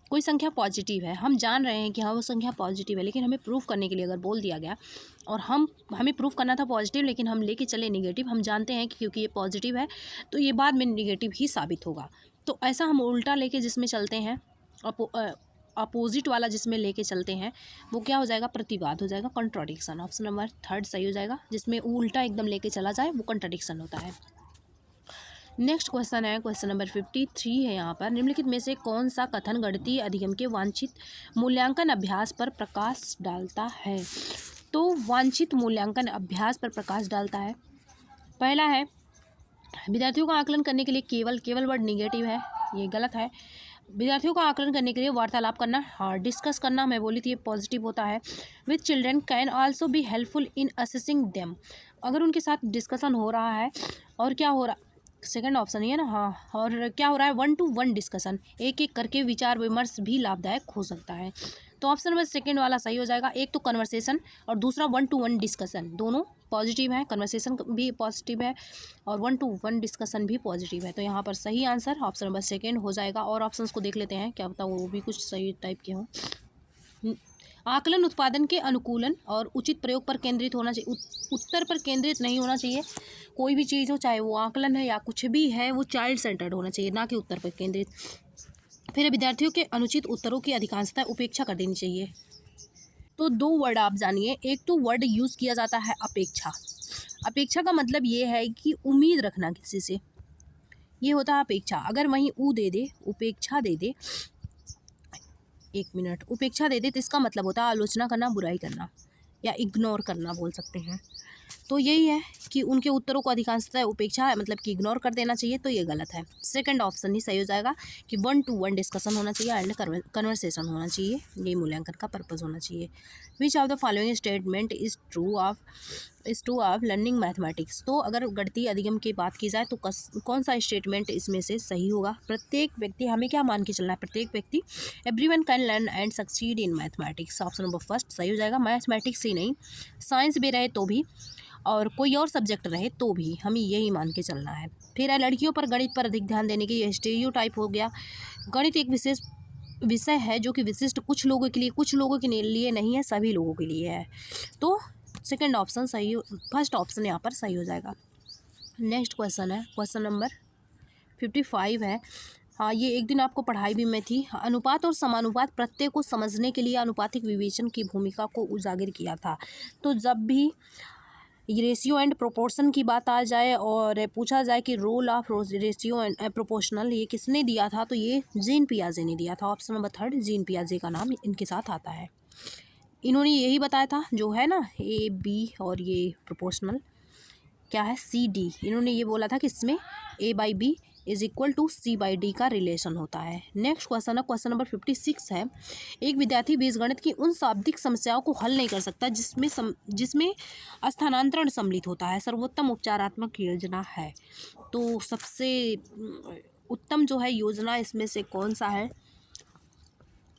कोई संख्या पॉजिटिव है, हम जान रहे हैं कि हाँ वो संख्या पॉजिटिव है, लेकिन हमें प्रूफ करने के लिए अगर बोल दिया गया और हमें प्रूफ करना था पॉजिटिव, लेकिन हम लेके चले नेगेटिव, हम जानते हैं कि क्योंकि ये पॉजिटिव है तो ये बाद में नेगेटिव ही साबित होगा। तो ऐसा हम उल्टा लेके जिसमें चलते हैं, अपोजिट वाला जिसमें लेके चलते हैं, वो क्या हो जाएगा? प्रतिवाद हो जाएगा, कॉन्ट्राडिक्शन। ऑप्शन नंबर 3 सही हो जाएगा, जिसमें उल्टा एकदम लेके चला जाए वो कॉन्ट्राडिक्शन होता है। नेक्स्ट क्वेश्चन है, क्वेश्चन नंबर 53 है यहाँ पर। निम्नलिखित में से कौन सा कथन गणितीय अधिगम के वांछित मूल्यांकन अभ्यास पर प्रकाश डालता है? तो वांछित मूल्यांकन अभ्यास पर प्रकाश डालता है, पहला है विद्यार्थियों का आकलन करने के लिए केवल वर्ड निगेटिव है, ये गलत है। विद्यार्थियों का आकलन करने के लिए वार्तालाप करना, हाँ, डिस्कस करना, मैं बोली थी ये पॉजिटिव होता है। With children can also be helpful in assessing them. अगर उनके साथ डिस्कशन हो रहा है, और क्या हो रहा, सेकंड ऑप्शन ही है ना, हाँ, और क्या हो रहा है, 1-to-1 डिस्कशन, एक एक करके विचार विमर्श भी लाभदायक हो सकता है। तो ऑप्शन नंबर सेकंड वाला सही हो जाएगा। एक तो कन्वर्सेशन और दूसरा 1-to-1 डिस्कशन, दोनों पॉजिटिव है, कन्वर्सेशन भी पॉजिटिव है और 1-to-1 डिस्कशन भी पॉजिटिव है। तो यहाँ पर सही आंसर ऑप्शन नंबर सेकंड हो जाएगा। और ऑप्शंस को देख लेते हैं, क्या पता वो भी कुछ सही टाइप के हों। आकलन उत्पादन के अनुकूलन और उचित प्रयोग पर केंद्रित होना चाहिए, उत्तर पर केंद्रित नहीं होना चाहिए। कोई भी चीज़ हो, चाहे वो आकलन है या कुछ भी है, वो चाइल्ड सेंटर्ड होना चाहिए, ना कि उत्तर पर केंद्रित। फिर विद्यार्थियों के अनुचित उत्तरों की अधिकांशतः उपेक्षा कर देनी चाहिए। तो 2 वर्ड आप जानिए। एक तो वर्ड यूज़ किया जाता है अपेक्षा। अपेक्षा का मतलब ये है कि उम्मीद रखना किसी से, ये होता है अपेक्षा। अगर वहीं ऊ दे दे, उपेक्षा दे दे, एक मिनट। उपेक्षा दे दे तो इसका मतलब होता है आलोचना करना, बुराई करना या इग्नोर करना बोल सकते हैं। तो यही है कि उनके उत्तरों को अधिकांशतः उपेक्षा है, मतलब कि इग्नोर कर देना चाहिए, तो ये गलत है। सेकंड ऑप्शन ही सही हो जाएगा कि 1-to-1 डिस्कशन होना चाहिए एंड कन्वर्सेशन होना चाहिए, ये मूल्यांकन का पर्पज़ होना चाहिए। विच of the following statement is true of learning mathematics. तो अगर गणितीय अधिगम की बात की जाए तो कौन सा स्टेटमेंट इसमें से सही होगा? प्रत्येक व्यक्ति, हमें क्या मान के चलना है? प्रत्येक व्यक्ति, everyone can learn and succeed in mathematics. Option number first सही हो जाएगा। मैथमेटिक्स ही नहीं, साइंस भी रहे तो भी और कोई और सब्जेक्ट रहे तो भी हमें यही मान के चलना है। फिर है लड़कियों पर गणित पर अधिक ध्यान देने की, ये स्टेरियोटाइप हो गया। गणित एक विशेष विषय है जो कि विशिष्ट कुछ लोगों के लिए, कुछ लोगों के लिए नहीं है, सभी लोगों के लिए है। तो सेकंड ऑप्शन सही, फर्स्ट ऑप्शन यहाँ पर सही हो जाएगा। नेक्स्ट क्वेश्चन है, क्वेश्चन नंबर 55 है। हाँ, ये एक दिन आपको पढ़ाई भी में थी। अनुपात और समानुपात प्रत्यय को समझने के लिए अनुपातिक विवेचन की भूमिका को उजागर किया था। तो जब भी रेशियो एंड प्रोपोर्शन की बात आ जाए और पूछा जाए कि role of ratio and proportional ये किसने दिया था, तो ये जीन पियाजे ने दिया था। ऑप्शन नंबर थर्ड, जीन पियाजे का नाम इनके साथ आता है। इन्होंने यही बताया था, जो है ना ए बी और ये प्रोपोर्शनल क्या है सी डी, इन्होंने ये बोला था कि इसमें A/B = C/D का रिलेशन होता है। नेक्स्ट क्वेश्चन है, क्वेश्चन नंबर 56 है। एक विद्यार्थी बीजगणित की उन शाब्दिक समस्याओं को हल नहीं कर सकता जिसमें स्थानांतरण सम्मिलित होता है, सर्वोत्तम उपचारात्मक योजना है। तो सबसे उत्तम जो है योजना इसमें से कौन सा है?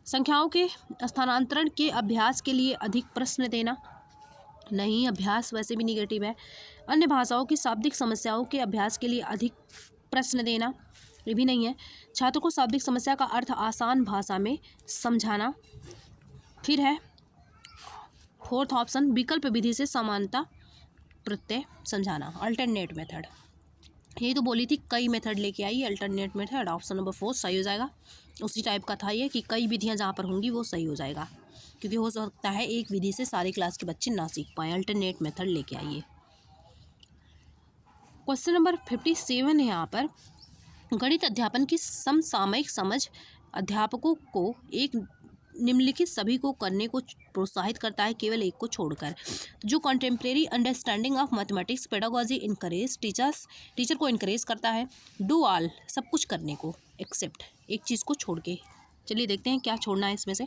संख्याओं के स्थानांतरण के अभ्यास के लिए अधिक प्रश्न देना, नहीं, अभ्यास वैसे भी निगेटिव है। अन्य भाषाओं की शाब्दिक समस्याओं के अभ्यास के लिए अधिक प्रश्न देना, ये भी नहीं है। छात्र को शाब्दिक समस्या का अर्थ आसान भाषा में समझाना। फिर है फोर्थ ऑप्शन, विकल्प विधि से समानता प्रत्यय समझाना, अल्टरनेट मेथड। ये तो बोली थी कई मेथड लेके आई, अल्टरनेट मेथड। ऑप्शन नंबर 4 सही हो जाएगा। उसी टाइप का था ये कि कई विधियाँ जहाँ पर होंगी वो सही हो जाएगा, क्योंकि हो सकता है एक विधि से सारी क्लास के बच्चे ना सीख पाएँ। अल्टरनेट मेथड लेके आइए। क्वेश्चन नंबर 57 है यहाँ पर। गणित अध्यापन की समसामयिक समझ अध्यापकों को एक निम्नलिखित सभी को करने को प्रोत्साहित करता है, केवल एक को छोड़कर। जो contemporary understanding of mathematics pedagogy encourage teacher को इनकरेज करता है। डू ऑल, सब कुछ करने को, एक्सेप्ट, एक चीज़ को छोड़ के। चलिए देखते हैं क्या छोड़ना है इसमें से।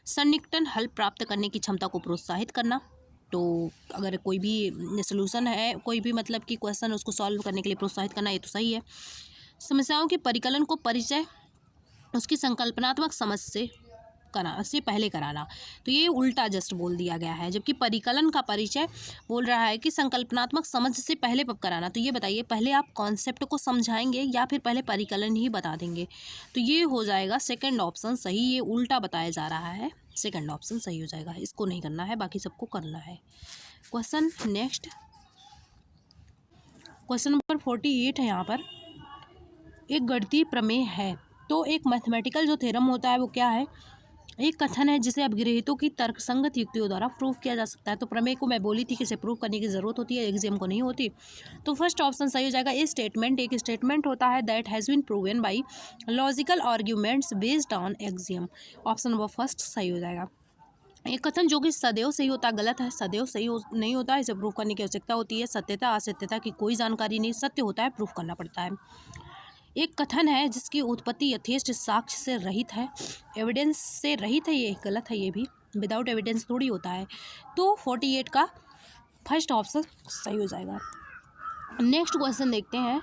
सन्निकटन हल प्राप्त करने की क्षमता को प्रोत्साहित करना। तो अगर कोई भी सोल्यूशन है, कोई भी मतलब कि क्वेश्चन, उसको सॉल्व करने के लिए प्रोत्साहित करना, ये तो सही है। समस्याओं के परिकलन को परिचय उसकी संकल्पनात्मक समझ से पहले कराना, तो ये उल्टा जस्ट बोल दिया गया है। जबकि परिकलन का परिचय बोल रहा है कि संकल्पनात्मक समझ से पहले कराना। तो ये बताइए, पहले आप कॉन्सेप्ट को समझाएंगे या फिर पहले परिकलन ही बता देंगे? तो ये हो जाएगा सेकंड ऑप्शन सही, ये उल्टा बताया जा रहा है, सेकंड ऑप्शन सही हो जाएगा। इसको नहीं करना है, बाकी सबको करना है। क्वेश्चन नेक्स्ट, क्वेश्चन नंबर 48 है यहाँ पर। एक गणितीय प्रमेय है, तो एक मैथमेटिकल जो थ्योरम होता है वो क्या है? एक कथन है जिसे अपगृहीतों की तर्कसंगत युक्तियों द्वारा प्रूव किया जा सकता है। तो प्रमेय को मैं बोली थी कि इसे प्रूव करने की जरूरत होती है, एग्जाम को नहीं होती। तो फर्स्ट ऑप्शन सही हो जाएगा। ए स्टेटमेंट एक स्टेटमेंट होता है that has been proven by logical arguments based on axiom. Option number first सही हो जाएगा। एक कथन जो कि सदैव सही होता, गलत है, सदैव सही नहीं होता, इसे प्रूव करने की आवश्यकता होती है। सत्यता असत्यता की कोई जानकारी नहीं, सत्य होता है, प्रूफ करना पड़ता है। एक कथन है जिसकी उत्पत्ति यथेष्ट साक्ष्य से रहित है, एविडेंस से रहित है, ये गलत है, ये भी विदाउट एविडेंस थोड़ी होता है। तो 48 का फर्स्ट ऑप्शन सही हो जाएगा। नेक्स्ट क्वेश्चन देखते हैं,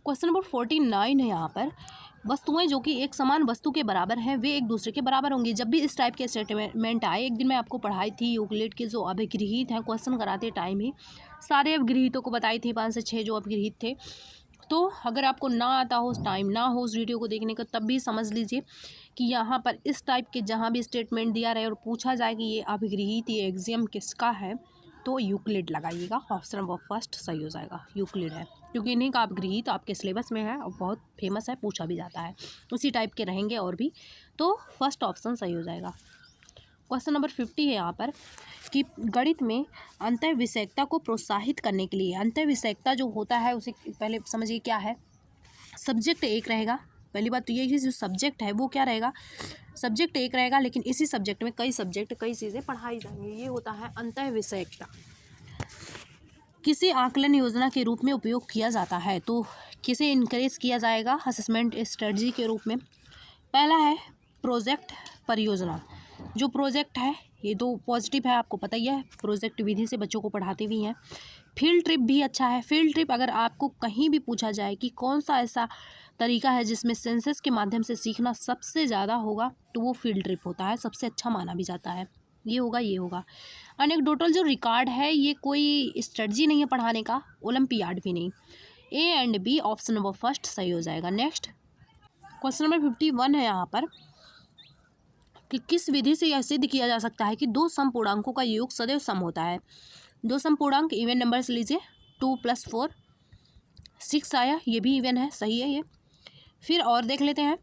क्वेश्चन नंबर 49 है यहाँ पर। वस्तुएं जो कि एक समान वस्तु के बराबर हैं वे एक दूसरे के बराबर होंगी। जब भी इस टाइप के स्टेटमेंट आए, एक दिन मैं आपको पढ़ाई थी यूक्लिड के जो अभिगृहित हैं, क्वेश्चन कराते टाइम ही सारे अभिगृहितों को बताई थी, 5 से 6 जो अभिगृहित थे। तो अगर आपको ना आता हो, टाइम ना हो उस वीडियो को देखने का, तब भी समझ लीजिए कि यहाँ पर इस टाइप के जहाँ भी स्टेटमेंट दिया रहे और पूछा जाए कि ये अभिगृहित, ये एक्सियम किसका है, तो यूक्लिड लगाइएगा। ऑप्शन नंबर फर्स्ट सही हो जाएगा, यूक्लिड है, क्योंकि इन्हीं का अभिगृहित आपके सिलेबस में है और बहुत फेमस है, पूछा भी जाता है। उसी टाइप के रहेंगे और भी, तो फर्स्ट ऑप्शन सही हो जाएगा। क्वेश्चन नंबर 50 है यहाँ पर कि गणित में अंतःविषयकता को प्रोत्साहित करने के लिए, अंतःविषयकता जो होता है उसे पहले समझिए क्या है। सब्जेक्ट एक रहेगा, पहली बात तो ये कि जो सब्जेक्ट है वो क्या रहेगा, सब्जेक्ट एक रहेगा, लेकिन इसी सब्जेक्ट में कई सब्जेक्ट कई चीज़ें पढ़ाई जाएंगी। ये होता है अंतः विषयकता। किसी आकलन योजना के रूप में उपयोग किया जाता है, तो किसे इनकरेज किया जाएगा असेसमेंट स्ट्रेटजी के रूप में। पहला है प्रोजेक्ट परियोजना। जो प्रोजेक्ट है ये तो पॉजिटिव है, आपको पता ही है, प्रोजेक्ट विधि से बच्चों को पढ़ाते भी हैं। फील्ड ट्रिप भी अच्छा है। फील्ड ट्रिप अगर आपको कहीं भी पूछा जाए कि कौन सा ऐसा तरीका है जिसमें सेंसस के माध्यम से सीखना सबसे ज़्यादा होगा, तो वो फील्ड ट्रिप होता है, सबसे अच्छा माना भी जाता है। ये होगा, ये होगा। एनेक्डोटल जो रिकॉर्ड है ये कोई स्ट्रेटजी नहीं है पढ़ाने का, ओलंपियाड भी नहीं। A and B option number first सही हो जाएगा। नेक्स्ट क्वेश्चन नंबर 51 है यहाँ पर कि किस विधि से यह सिद्ध किया जा सकता है कि दो समपूर्णांकों का योग सदैव सम होता है। दो समपूर्णांक इवन नंबर्स लीजिए, 2 + 4 6 आया, ये भी इवन है, सही है ये। फिर और देख लेते हैं,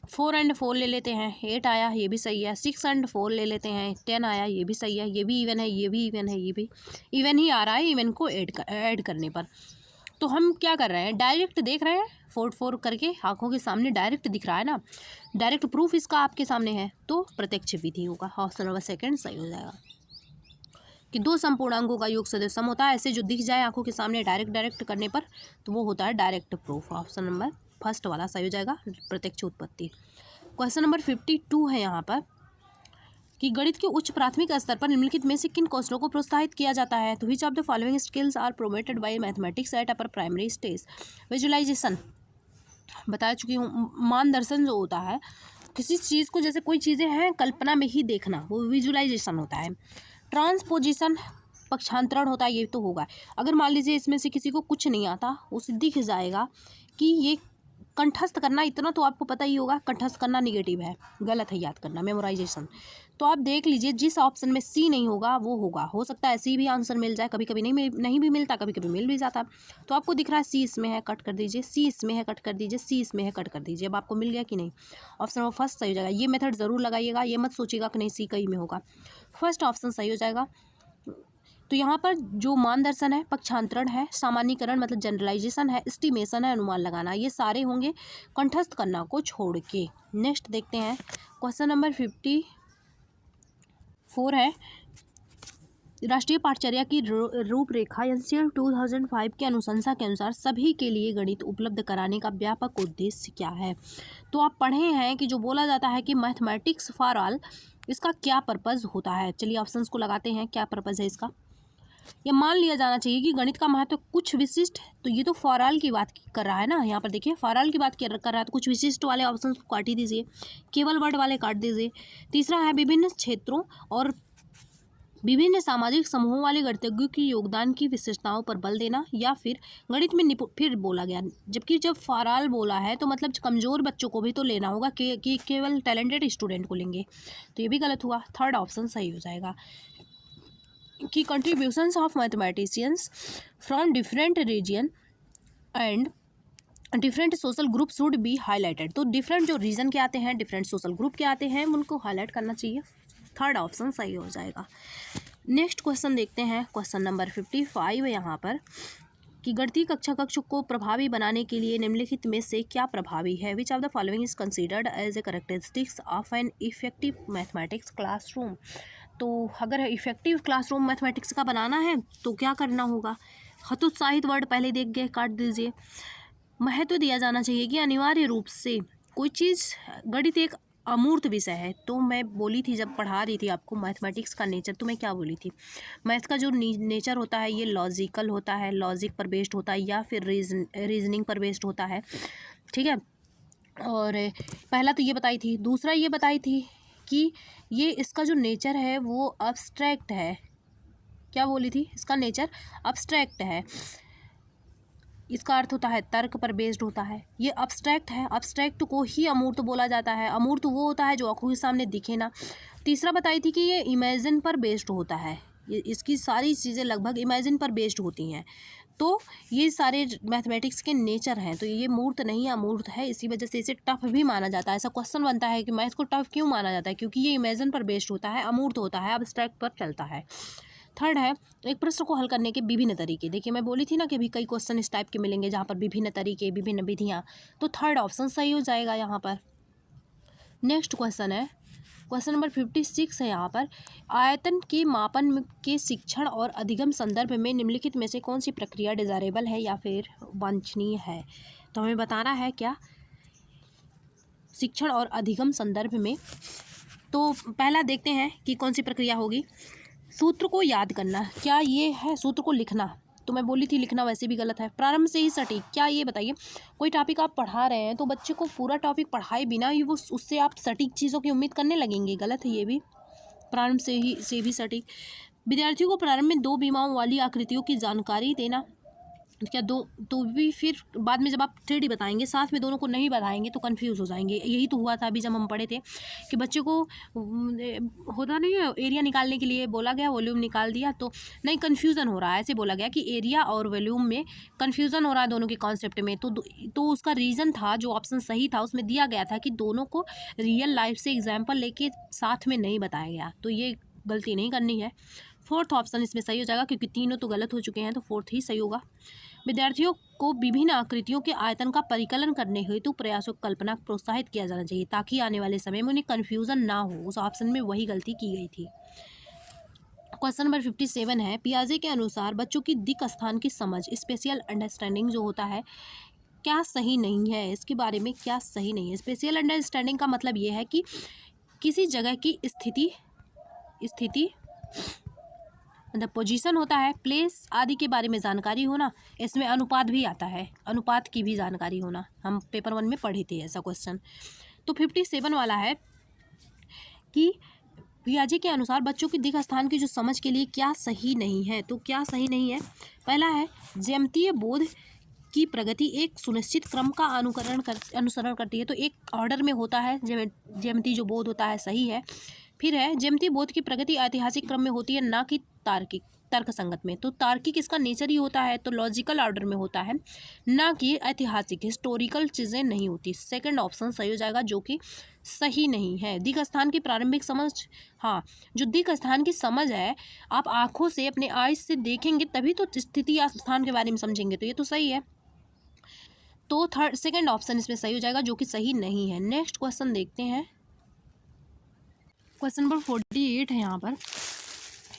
4 और 4 ले लेते हैं, 8 आया, ये भी सही है। 6 और 4 ले लेते हैं, 10 आया, ये भी सही है, ये भी इवन है, ये भी इवन है, ये भी इवन ही आ रहा है इवन को ऐड करने पर। तो हम क्या कर रहे हैं, डायरेक्ट देख रहे हैं, 4 करके आंखों के सामने डायरेक्ट दिख रहा है ना, डायरेक्ट प्रूफ इसका आपके सामने है, तो प्रत्यक्ष विधि होगा। ऑप्शन नंबर सेकंड सही हो जाएगा कि दो समपूर्णांकों का योग सदैव सम होता है। ऐसे जो दिख जाए आंखों के सामने डायरेक्ट करने पर, तो वो होता है direct proof. Option number first वाला सही हो जाएगा, प्रत्यक्ष उत्पत्ति। क्वेश्चन नंबर 52 है यहाँ पर कि गणित के उच्च प्राथमिक स्तर पर निम्नलिखित में से किन कौशलों को प्रोत्साहित किया जाता है। तो which of the following skills are promoted by mathematics at upper primary stage. Visualization बता चुकी हूँ। मानदर्शन जो होता है किसी चीज़ को, जैसे कोई चीज़ें हैं कल्पना में ही देखना, वो विजुअलाइजेशन होता है। ट्रांसपोजिशन पक्षांतरण होता है, ये तो होगा। अगर मान लीजिए इसमें से किसी को कुछ नहीं आता, उसे दिख जाएगा कि ये कंठस्थ करना, इतना तो आपको पता ही होगा, कंठस्थ करना निगेटिव है, गलत है याद करना, मेमोराइजेशन। तो आप देख लीजिए जिस ऑप्शन में सी नहीं होगा वो होगा। हो सकता है सी भी आंसर मिल जाए, कभी कभी नहीं भी मिलता, कभी कभी मिल भी जाता। तो आपको दिख रहा है सी इसमें है, कट कर दीजिए, सी इसमें है, कट कर दीजिए, सी इसमें है, कट कर दीजिए। अब आपको मिल गया कि नहीं, ऑप्शन नंबर फर्स्ट सही हो जाएगा। ये मेथड ज़रूर लगाइएगा, ये मत सोचिएगा कि नहीं सी कहीं में होगा, फर्स्ट ऑप्शन सही हो जाएगा। तो यहाँ पर जो मानदर्शन है, पक्षांतरण है, सामान्यीकरण मतलब जनरलाइजेशन है, एस्टिमेशन है, अनुमान लगाना, ये सारे होंगे कंठस्थ करना को छोड़ के। नेक्स्ट देखते हैं क्वेश्चन नंबर 54 है राष्ट्रीय पाठचर्या की रूपरेखा एनसीएल 2005 के अनुशंसा के अनुसार सभी के लिए गणित उपलब्ध कराने का व्यापक उद्देश्य क्या है। तो आप पढ़े हैं कि जो बोला जाता है कि मैथमेटिक्स फॉर ऑल, इसका क्या पर्पज़ होता है। चलिए ऑप्शंस को लगाते हैं, क्या पर्पज़ है इसका। ये मान लिया जाना चाहिए कि गणित का महत्व कुछ विशिष्ट, तो ये तो फॉर ऑल की बात कर रहा है ना, यहाँ पर देखिए फॉर ऑल की बात कर रहा है, तो कुछ विशिष्ट वाले ऑप्शन को काट ही दीजिए, केवल वर्ड वाले काट दीजिए। तीसरा है विभिन्न क्षेत्रों और विभिन्न सामाजिक समूहों वाले गणितज्ञों की योगदान की विशेषताओं पर बल देना, या फिर गणित में फिर बोला गया, जबकि जब फॉर ऑल बोला है तो मतलब कमज़ोर बच्चों को भी तो लेना होगा कि केवल टैलेंटेड स्टूडेंट को लेंगे, तो ये भी गलत हुआ। थर्ड ऑप्शन सही हो जाएगा कि contributions of mathematicians from different region and different social group should be highlighted. तो डिफरेंट जो रीजन के आते हैं, डिफरेंट सोशल ग्रुप के आते हैं, उनको हाईलाइट करना चाहिए। थर्ड ऑप्शन सही हो जाएगा। नेक्स्ट क्वेश्चन देखते हैं, क्वेश्चन नंबर 55 है यहाँ पर कि गणितीय कक्ष को प्रभावी बनाने के लिए निम्नलिखित में से क्या प्रभावी है। Which of the following is considered as a characteristics of an effective mathematics classroom. तो अगर इफेक्टिव क्लासरूम मैथमेटिक्स का बनाना है तो क्या करना होगा, हतोत्साहित वर्ड पहले देख गए, काट दीजिए। महत्व दिया जाना चाहिए कि अनिवार्य रूप से कोई चीज़, गणित एक अमूर्त विषय है। तो मैं बोली थी जब पढ़ा रही थी आपको मैथमेटिक्स का नेचर, तो मैं क्या बोली थी, मैथ का जो नेचर होता है ये लॉजिकल होता है, लॉजिक पर बेस्ड होता है, या फिर रीजनिंग पर बेस्ड होता है, ठीक है। और पहला तो ये बताई थी, दूसरा ये बताई थी कि ये इसका जो नेचर है वो अब्स्ट्रैक्ट है। क्या बोली थी, इसका नेचर अब्स्ट्रैक्ट है, इसका अर्थ होता है तर्क पर बेस्ड होता है। ये अब्स्ट्रैक्ट है, अब्स्ट्रैक्ट को ही अमूर्त बोला जाता है। अमूर्त वो होता है जो आंखों के सामने दिखे ना। तीसरा बताई थी कि ये इमेजिन पर बेस्ड होता है, ये इसकी सारी चीज़ें लगभग इमेजिन पर बेस्ड होती हैं। तो ये सारे मैथमेटिक्स के नेचर हैं, तो ये मूर्त नहीं अमूर्त है, इसी वजह से इसे टफ भी माना जाता है। ऐसा क्वेश्चन बनता है कि मैथ को टफ क्यों माना जाता है, क्योंकि ये इमेजिन पर बेस्ड होता है, अमूर्त होता है, अब्स्ट्रैक्ट पर चलता है। थर्ड है एक प्रश्न को हल करने के विभिन्न तरीके। देखिए मैं बोली थी ना कि अभी कई क्वेश्चन इस टाइप के मिलेंगे जहाँ पर विभिन्न तरीके, विभिन्न विधियाँ, तो थर्ड ऑप्शन सही हो जाएगा यहाँ पर। नेक्स्ट क्वेश्चन है, क्वेश्चन नंबर 56 है यहाँ पर, आयतन के मापन के शिक्षण और अधिगम संदर्भ में निम्नलिखित में से कौन सी प्रक्रिया डिजायरेबल है या फिर वांछनीय है। तो हमें बताना है क्या, शिक्षण और अधिगम संदर्भ में। तो पहला देखते हैं कि कौन सी प्रक्रिया होगी। सूत्र को याद करना, क्या ये है सूत्र को लिखना, तो मैं बोली थी लिखना वैसे भी गलत है। प्रारंभ से ही सटीक, क्या ये बताइए कोई टॉपिक आप पढ़ा रहे हैं तो बच्चे को पूरा टॉपिक पढ़ाए बिना ही वो उससे आप सटीक चीज़ों की उम्मीद करने लगेंगे, गलत है ये भी। प्रारंभ से भी सटीक, विद्यार्थियों को प्रारंभ में दो विमाओं वाली आकृतियों की जानकारी देना, क्या दो, तो भी फिर बाद में जब आप 3D बताएंगे साथ में दोनों को नहीं बताएंगे तो कंफ्यूज हो जाएंगे। यही तो हुआ था अभी जब हम पढ़े थे कि बच्चे को होता नहीं है, एरिया निकालने के लिए बोला गया, वॉल्यूम निकाल दिया, तो नहीं कन्फ्यूज़न हो रहा है, ऐसे बोला गया कि एरिया और वॉल्यूम में कन्फ्यूज़न हो रहा है दोनों के कॉन्सेप्ट में। तो उसका रीज़न था, जो ऑप्शन सही था उसमें दिया गया था कि दोनों को रियल लाइफ से एग्जाम्पल लेके साथ में नहीं बताया गया, तो ये गलती नहीं करनी है। फोर्थ ऑप्शन इसमें सही हो जाएगा क्योंकि तीनों तो गलत हो चुके हैं, तो फोर्थ ही सही होगा। विद्यार्थियों को विभिन्न आकृतियों के आयतन का परिकलन करने हेतु प्रयासों की कल्पना प्रोत्साहित किया जाना चाहिए ताकि आने वाले समय में उन्हें कन्फ्यूजन ना हो। उस ऑप्शन में वही गलती की गई थी। क्वेश्चन नंबर 57 है, पियाजे के अनुसार बच्चों की दिक् स्थान की समझ, स्पेशियल अंडरस्टैंडिंग जो होता है, क्या सही नहीं है, इसके बारे में क्या सही नहीं है। स्पेशियल अंडरस्टैंडिंग का मतलब ये है कि किसी जगह की स्थिति मतलब पोजीशन होता है, प्लेस आदि के बारे में जानकारी होना, इसमें अनुपात भी आता है, अनुपात की भी जानकारी होना, हम पेपर 1 में पढ़े थे ऐसा क्वेश्चन। तो 57 वाला है कि पियाजे के अनुसार बच्चों की दिक् स्थान की जो समझ के लिए क्या सही नहीं है, तो क्या सही नहीं है। पहला है, ज्यामितीय बोध की प्रगति एक सुनिश्चित क्रम का अनुसरण करती है, तो एक ऑर्डर में होता है ज्यामितीय जो बोध होता है, सही है। फिर है, ज्यामितीय बोध की प्रगति ऐतिहासिक क्रम में होती है, ना कि तार्किक तर्क संगत में। तो तार्किक इसका नेचर ही होता है, तो लॉजिकल ऑर्डर में होता है, ना कि ऐतिहासिक हिस्टोरिकल चीज़ें नहीं होती। सेकंड ऑप्शन सही हो जाएगा, जो कि सही नहीं है। दिक् स्थान की प्रारंभिक समझ, हाँ जो दिक् स्थान की समझ है, आप आँखों से अपने आइज से देखेंगे तभी तो स्थिति या स्थान के बारे में समझेंगे, तो ये तो सही है। तो सेकंड ऑप्शन इसमें सही हो जाएगा, जो कि सही नहीं है। नेक्स्ट क्वेश्चन देखते हैं, क्वेश्चन नंबर 48 है यहाँ पर,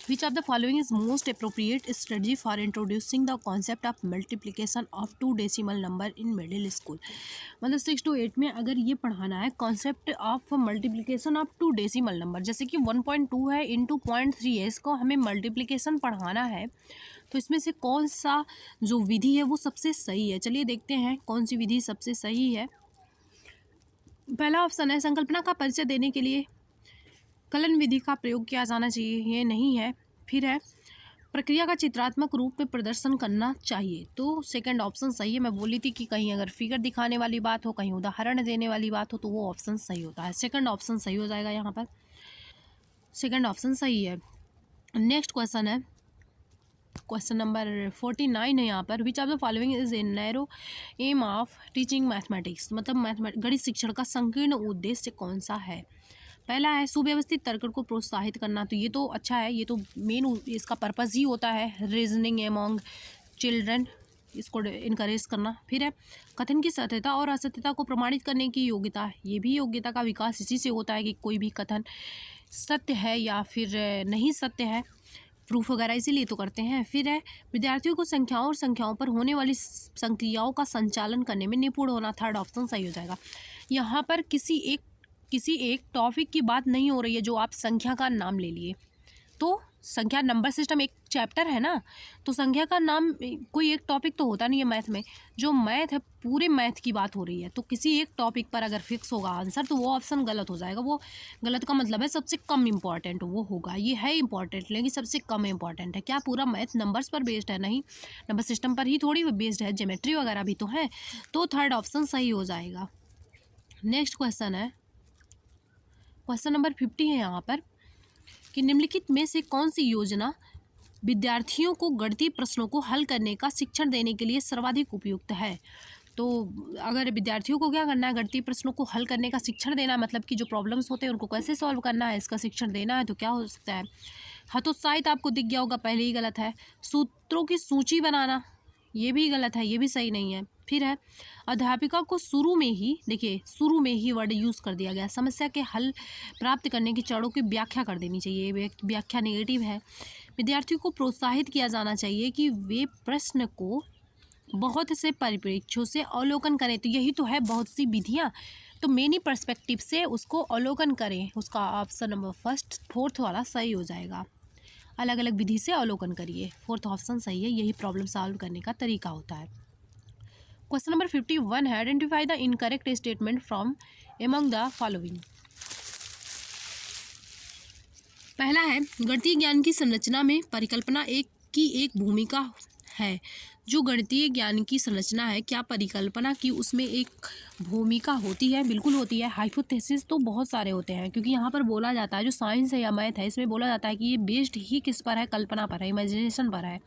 which of the following is most appropriate strategy for introducing the concept of multiplication of 2 decimal number in middle school. मतलब 6 to 8 में अगर ये पढ़ाना है concept of multiplication of 2 decimal number, जैसे कि 1.2 है इंटू 0.3 है, इसको हमें मल्टीप्लिकेशन पढ़ाना है, तो इसमें से कौन सा जो विधि है वो सबसे सही है। चलिए देखते हैं कौन सी विधि सबसे सही है। पहला ऑप्शन है, संकल्पना का परिचय देने के लिए कलन विधि का प्रयोग किया जाना चाहिए, ये नहीं है। फिर है, प्रक्रिया का चित्रात्मक रूप में प्रदर्शन करना चाहिए, तो सेकंड ऑप्शन सही है। मैं बोली थी कि कहीं अगर फिगर दिखाने वाली बात हो, कहीं उदाहरण देने वाली बात हो, तो वो ऑप्शन सही होता है। सेकंड ऑप्शन सही हो जाएगा यहाँ पर, सेकंड ऑप्शन सही है। नेक्स्ट क्वेश्चन है, क्वेश्चन नंबर 49 है यहाँ पर, which of the following is a narrow aim of teaching mathematics, मतलब गणित शिक्षण का संकीर्ण उद्देश्य कौन सा है। पहला है, सुव्यवस्थित तर्क को प्रोत्साहित करना, तो ये तो अच्छा है, ये तो मेन इसका पर्पस ही होता है, रीजनिंग एमोंग चिल्ड्रन, इसको इनकरेज करना। फिर है, कथन की सत्यता और असत्यता को प्रमाणित करने की योग्यता, ये भी योग्यता का विकास इसी से होता है कि कोई भी कथन सत्य है या फिर नहीं सत्य है, प्रूफ वगैरह इसीलिए तो करते हैं। फिर है, विद्यार्थियों को संख्याओं और संख्याओं पर होने वाली संक्रियाओं का संचालन करने में निपुण होना, थर्ड ऑप्शन सही हो जाएगा। यहाँ पर किसी एक टॉपिक की बात नहीं हो रही है, जो आप संख्या का नाम ले लिए, तो संख्या नंबर सिस्टम एक चैप्टर है ना, तो संख्या का नाम कोई एक टॉपिक तो होता नहीं है मैथ में, जो मैथ है पूरे मैथ की बात हो रही है, तो किसी एक टॉपिक पर अगर फिक्स होगा आंसर तो वो ऑप्शन गलत हो जाएगा। वो गलत का मतलब है सबसे कम इम्पॉर्टेंट वो होगा, ये है इम्पॉर्टेंट लेकिन सबसे कम इम्पॉर्टेंट है। क्या पूरा मैथ नंबर्स पर बेस्ड है? नहीं, नंबर सिस्टम पर ही थोड़ी बेस्ड है, ज्योमेट्री वगैरह भी तो है, तो थर्ड ऑप्शन सही हो जाएगा। नेक्स्ट क्वेश्चन है, क्वेश्चन नंबर 50 है यहाँ पर, कि निम्नलिखित में से कौन सी योजना विद्यार्थियों को गणितीय प्रश्नों को हल करने का शिक्षण देने के लिए सर्वाधिक उपयुक्त है। तो अगर विद्यार्थियों को क्या करना है, गणितीय प्रश्नों को हल करने का शिक्षण देना, मतलब कि जो प्रॉब्लम्स होते हैं उनको कैसे सॉल्व करना है इसका शिक्षण देना है, तो क्या हो सकता है, हतोत्साहित आपको दिख गया होगा, पहले ही गलत है। सूत्रों की सूची बनाना, ये भी गलत है, ये भी सही नहीं है। फिर है अध्यापिका को शुरू में ही, देखिए शुरू में ही वर्ड यूज़ कर दिया गया। समस्या के हल प्राप्त करने की जड़ों की व्याख्या कर देनी चाहिए, व्याख्या नेगेटिव है। विद्यार्थियों को प्रोत्साहित किया जाना चाहिए कि वे प्रश्न को बहुत से परिप्रेक्ष्यों से अवलोकन करें, तो यही तो है बहुत सी विधियाँ, तो मेनी पर्सपेक्टिव से उसको अवलोकन करें। उसका ऑप्शन नंबर फर्स्ट, फोर्थ वाला सही हो जाएगा। अलग अलग विधि से अवलोकन करिए, फोर्थ ऑप्शन सही है, यही प्रॉब्लम सॉल्व करने का तरीका होता है। क्वेश्चन नंबर 51 है identify the incorrect statement from among the following. पहला है गणितीय ज्ञान की संरचना में परिकल्पना की एक भूमिका है। जो गणितीय ज्ञान की संरचना है, क्या परिकल्पना की उसमें एक भूमिका होती है? बिल्कुल होती है। हाइपोथेसिस तो बहुत सारे होते हैं, क्योंकि यहाँ पर बोला जाता है, जो साइंस है या मैथ है, इसमें बोला जाता है कि ये बेस्ड ही किस पर है, कल्पना पर है, इमेजिनेशन पर है,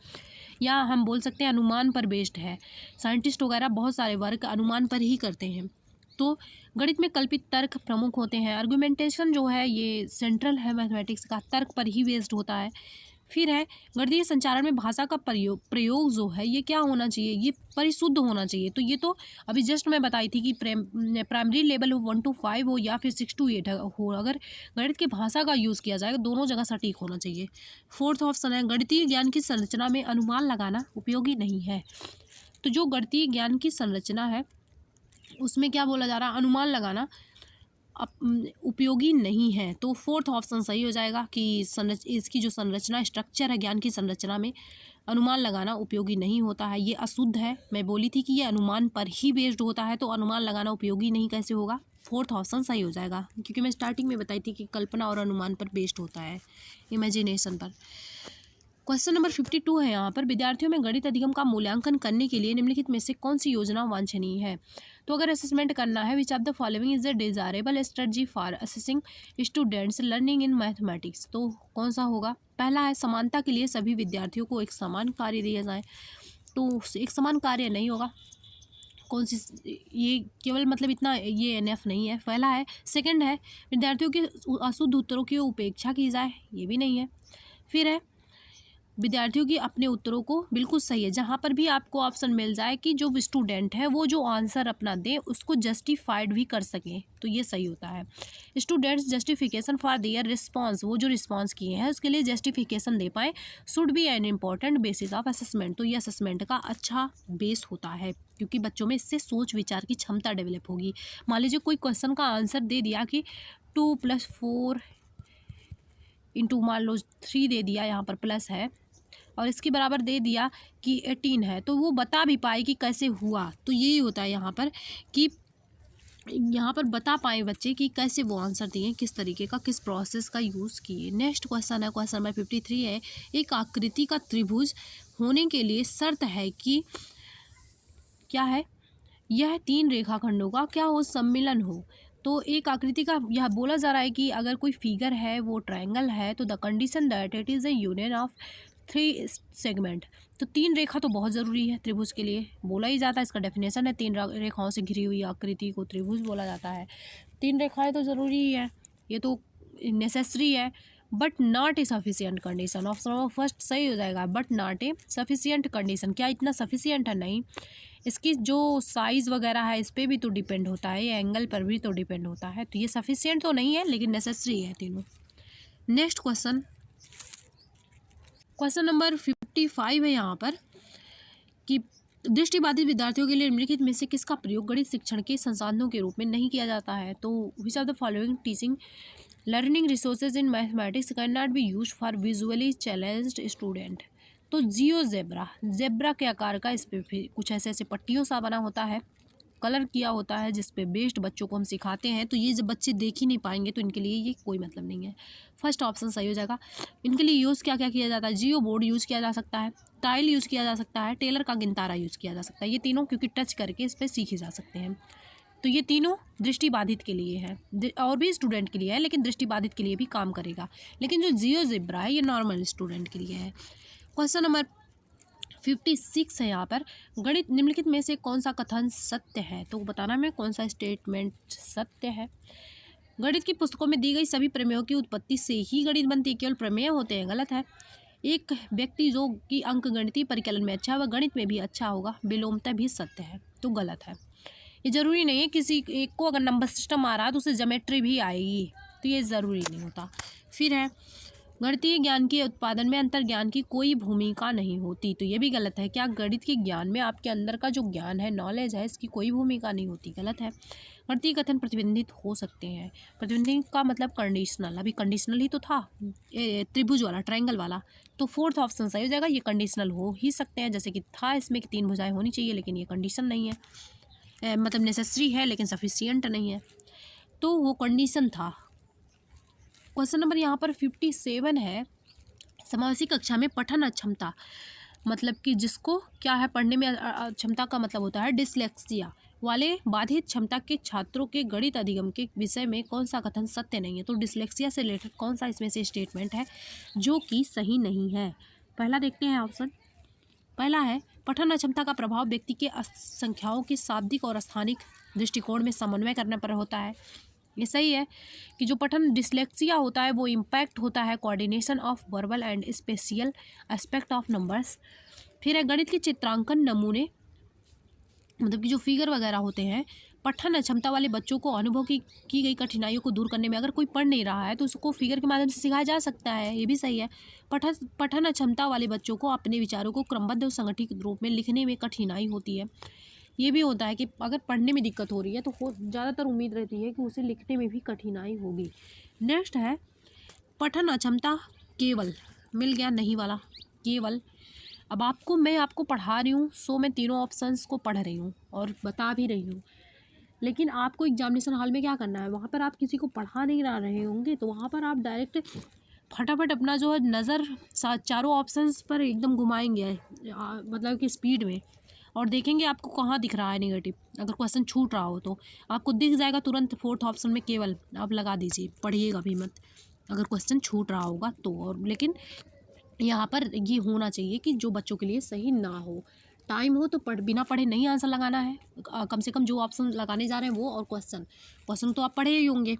या हम बोल सकते हैं अनुमान पर बेस्ड है। साइंटिस्ट वगैरह बहुत सारे वर्क अनुमान पर ही करते हैं। तो गणित में कल्पित तर्क प्रमुख होते हैं। आर्गुमेंटेशन जो है ये सेंट्रल है मैथमेटिक्स का, तर्क पर ही बेस्ड होता है। फिर है गणितीय संचारण में भाषा का प्रयोग जो है ये क्या होना चाहिए, ये परिशुद्ध होना चाहिए। तो ये तो अभी जस्ट मैं बताई थी कि प्राइमरी लेवल 1 to 5 हो या फिर 6 to 8 हो, अगर गणित की भाषा का यूज़ किया जाएगा दोनों जगह सटीक होना चाहिए। फोर्थ ऑप्शन है गणितीय ज्ञान की संरचना में अनुमान लगाना उपयोगी नहीं है। तो जो गणितीय ज्ञान की संरचना है उसमें क्या बोला जा रहा है, अनुमान लगाना उपयोगी नहीं है। तो फोर्थ ऑप्शन सही हो जाएगा कि इसकी जो संरचना स्ट्रक्चर है ज्ञान की संरचना में अनुमान लगाना उपयोगी नहीं होता है, ये अशुद्ध है। मैं बोली थी कि ये अनुमान पर ही बेस्ड होता है, तो अनुमान लगाना उपयोगी नहीं कैसे होगा, फोर्थ ऑप्शन सही हो जाएगा, क्योंकि मैं स्टार्टिंग में बताई थी कि कल्पना और अनुमान पर बेस्ड होता है, इमेजिनेशन पर। क्वेश्चन नंबर 52 है यहाँ पर, विद्यार्थियों में गणित अधिगम का मूल्यांकन करने के लिए निम्नलिखित में से कौन सी योजना वांछनीय है? तो अगर असेसमेंट करना है, which of the following is a desirable strategy for assessing students learning in mathematics, तो कौन सा होगा? पहला है समानता के लिए सभी विद्यार्थियों को एक समान कार्य दिया जाए, तो एक समान कार्य नहीं होगा, कौन सी, ये केवल मतलब इतना ये एनएफ नहीं है। पहला है। सेकंड है विद्यार्थियों के अशुद्ध उत्तरों की उपेक्षा की जाए, ये भी नहीं है। फिर है विद्यार्थियों की अपने उत्तरों को, बिल्कुल सही है, जहाँ पर भी आपको ऑप्शन मिल जाए कि जो स्टूडेंट है वो जो आंसर अपना दे उसको जस्टिफाइड भी कर सकें, तो ये सही होता है। Students justification for their response, वो जो रिस्पॉन्स किए हैं उसके लिए जस्टिफिकेशन दे पाए, should be an important basis of assessment, तो ये असेसमेंट का अच्छा बेस होता है, क्योंकि बच्चों में इससे सोच विचार की क्षमता डेवलप होगी। मान लीजिए कोई क्वेश्चन का आंसर दे दिया कि 2 + 4 इंटू मान लो 3 दे दिया, यहाँ पर प्लस है, और इसके बराबर दे दिया कि 18 है, तो वो बता भी पाए कि कैसे हुआ, तो यही होता है यहाँ पर कि यहाँ पर बता पाए बच्चे कि कैसे वो आंसर दिए, किस तरीके का, किस प्रोसेस का यूज़ किए। नेक्स्ट क्वेश्चन है, क्वेश्चन नंबर 53 है, एक आकृति का त्रिभुज होने के लिए शर्त है कि क्या है, यह 3 रेखाखंडों का क्या हो, सम्मिलन हो। तो एक आकृति का यह बोला जा रहा है कि अगर कोई फिगर है वो ट्रायंगल है, तो the condition that it is a union of 3 segment, तो 3 रेखा तो बहुत ज़रूरी है त्रिभुज के लिए, बोला ही जाता है, इसका डेफिनेशन है 3 रेखाओं से घिरी हुई आकृति को त्रिभुज बोला जाता है। 3 रेखाएं तो ज़रूरी ही है, ये तो नेसेसरी है, but not a sufficient condition, option number first सही हो जाएगा, but not a sufficient condition. क्या इतना सफिशियंट है? नहीं, इसकी जो साइज़ वगैरह है इस पर भी तो डिपेंड होता है, ये एंगल पर भी तो डिपेंड होता है, तो ये सफिशियंट तो नहीं है लेकिन नेसेसरी है तीनों। नेक्स्ट क्वेश्चन, क्वेश्चन नंबर 55 है यहाँ पर कि दृष्टिबाधित विद्यार्थियों के लिए निम्नलिखित में से किसका प्रयोग गणित शिक्षण के संसाधनों के रूप में नहीं किया जाता है? तो which of the following teaching learning resources in mathematics can not be use for visually challenged student, तो जियोजेब्रा, जेब्रा के आकार का इस पर कुछ ऐसे ऐसे पट्टियों सा बना होता है, कलर किया होता है, जिस पे बेस्ड बच्चों को हम सिखाते हैं, तो ये जब बच्चे देख ही नहीं पाएंगे तो इनके लिए ये कोई मतलब नहीं है, फर्स्ट ऑप्शन सही हो जाएगा। इनके लिए यूज़ क्या क्या किया जाता है, जियो बोर्ड यूज़ किया जा सकता है, टाइल यूज़ किया जा सकता है, टेलर का गिनतारा यूज़ किया जा सकता है, ये तीनों क्योंकि टच करके इस पर सीखे जा सकते हैं, तो ये तीनों दृष्टिबाधित के लिए है, और भी स्टूडेंट के लिए है लेकिन दृष्टिबाधित के लिए भी काम करेगा, लेकिन जो जियोजेब्रा है ये नॉर्मल स्टूडेंट के लिए है। क्वेश्चन नंबर 56 है यहाँ पर, गणित निम्नलिखित में से कौन सा कथन सत्य है, तो बताना में कौन सा स्टेटमेंट सत्य है। गणित की पुस्तकों में दी गई सभी प्रमेयों की उत्पत्ति से ही गणित बनती है, केवल प्रमेय होते हैं, गलत है। एक व्यक्ति जो कि अंकगणितीय परिकलन में अच्छा है वह गणित में भी अच्छा होगा, विलोमतः भी सत्य है, तो गलत है। ये जरूरी नहीं है किसी एक को अगर नंबर सिस्टम आ रहा है तो उसे ज्योमेट्री भी आएगी, तो ये ज़रूरी नहीं होता। फिर है गणितीय ज्ञान के उत्पादन में अंतर्ज्ञान की कोई भूमिका नहीं होती, तो ये भी गलत है। क्या गणित के ज्ञान में आपके अंदर का जो ज्ञान है, नॉलेज है, इसकी कोई भूमिका नहीं होती, गलत है। गणितीय कथन प्रतिबंधित हो सकते हैं, प्रतिबंधित का मतलब कंडीशनल, अभी कंडीशनल ही तो था त्रिभुज वाला, ट्रायंगल वाला, तो फोर्थ ऑप्शन सही हो जाएगा। ये कंडीशनल हो ही सकते हैं, जैसे कि था इसमें कि 3 भुजाएं होनी चाहिए, लेकिन ये कंडीशन नहीं है, मतलब नेसेसरी है लेकिन सफिशियंट नहीं है, तो वो कंडीशन था। क्वेश्चन नंबर यहाँ पर 57 है, समावेशी कक्षा में पठन अक्षमता, मतलब कि जिसको क्या है पढ़ने में अक्षमता का मतलब होता है डिसलेक्सिया वाले बाधित क्षमता के छात्रों के गणित अधिगम के विषय में कौन सा कथन सत्य नहीं है, तो डिसलेक्सिया से रिलेटेड कौन सा इसमें से स्टेटमेंट है जो कि सही नहीं है। पहला देखते हैं ऑप्शन, पहला है पठन अक्षमता का प्रभाव व्यक्ति के संख्याओं के शाब्दिक और स्थानिक दृष्टिकोण में समन्वय करने पर होता है। ये सही है कि जो पठन डिसलेक्सिया होता है वो इम्पैक्ट होता है coordination of verbal and spatial aspect of numbers. फिर है गणित के चित्रांकन नमूने, मतलब कि जो फिगर वगैरह होते हैं, पठन अक्षमता वाले बच्चों को अनुभव की गई कठिनाइयों को दूर करने में, अगर कोई पढ़ नहीं रहा है तो उसको फिगर के माध्यम से सिखाया जा सकता है, ये भी सही है। पठन अक्षमता वाले बच्चों को अपने विचारों को क्रमबद्ध और संगठित रूप में लिखने में कठिनाई होती है। ये भी होता है कि अगर पढ़ने में दिक्कत हो रही है तो ज़्यादातर उम्मीद रहती है कि उसे लिखने में भी कठिनाई होगी। नेक्स्ट है पठन अक्षमता केवल, मिल गया नहीं वाला, केवल। अब मैं आपको पढ़ा रही हूँ, सो मैं तीनों ऑप्शंस को पढ़ रही हूँ और बता भी रही हूँ, लेकिन आपको एग्जामिनेशन हॉल में क्या करना है, वहाँ पर आप किसी को पढ़ा नहीं रहे होंगे तो वहाँ पर आप डायरेक्ट फटाफट अपना जो है नज़र चारों ऑप्शंस पर एकदम घुमाएंगे, मतलब कि स्पीड में, और देखेंगे आपको कहाँ दिख रहा है नेगेटिव। अगर क्वेश्चन छूट रहा हो तो आपको दिख जाएगा तुरंत फोर्थ ऑप्शन में केवल, आप लगा दीजिए, पढ़िएगा भी मत अगर क्वेश्चन छूट रहा होगा तो। और लेकिन यहाँ पर ये होना चाहिए कि जो बच्चों के लिए सही ना हो, टाइम हो तो बिना पढ़े नहीं आंसर लगाना है, कम से कम जो ऑप्शन लगाने जा रहे हैं वो, और क्वेश्चन तो आप पढ़े ही होंगे,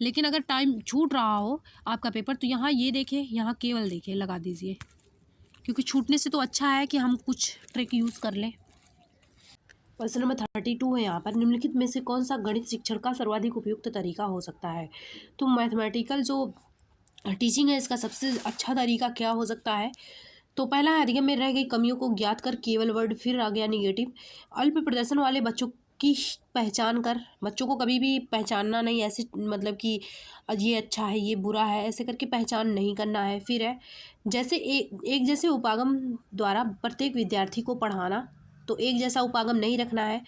लेकिन अगर टाइम छूट रहा हो आपका पेपर तो यहाँ ये देखें, यहाँ केवल देखें, लगा दीजिए, क्योंकि छूटने से तो अच्छा है कि हम कुछ ट्रिक यूज़ कर लें। क्वेश्चन नंबर 32 है यहाँ पर, निम्नलिखित में से कौन सा गणित शिक्षण का सर्वाधिक उपयुक्त तरीका हो सकता है, तो मैथमेटिकल जो टीचिंग है इसका सबसे अच्छा तरीका क्या हो सकता है, तो पहला है अधिगम में रह गई कमियों को ज्ञात कर केवल वर्ड, फिर आ गया निगेटिव, अल्प प्रदर्शन वाले बच्चों की पहचान कर, बच्चों को कभी भी पहचानना नहीं ऐसे, मतलब कि ये अच्छा है ये बुरा है ऐसे करके पहचान नहीं करना है। फिर है जैसे एक जैसे उपागम द्वारा प्रत्येक विद्यार्थी को पढ़ाना, तो एक जैसा उपागम नहीं रखना है,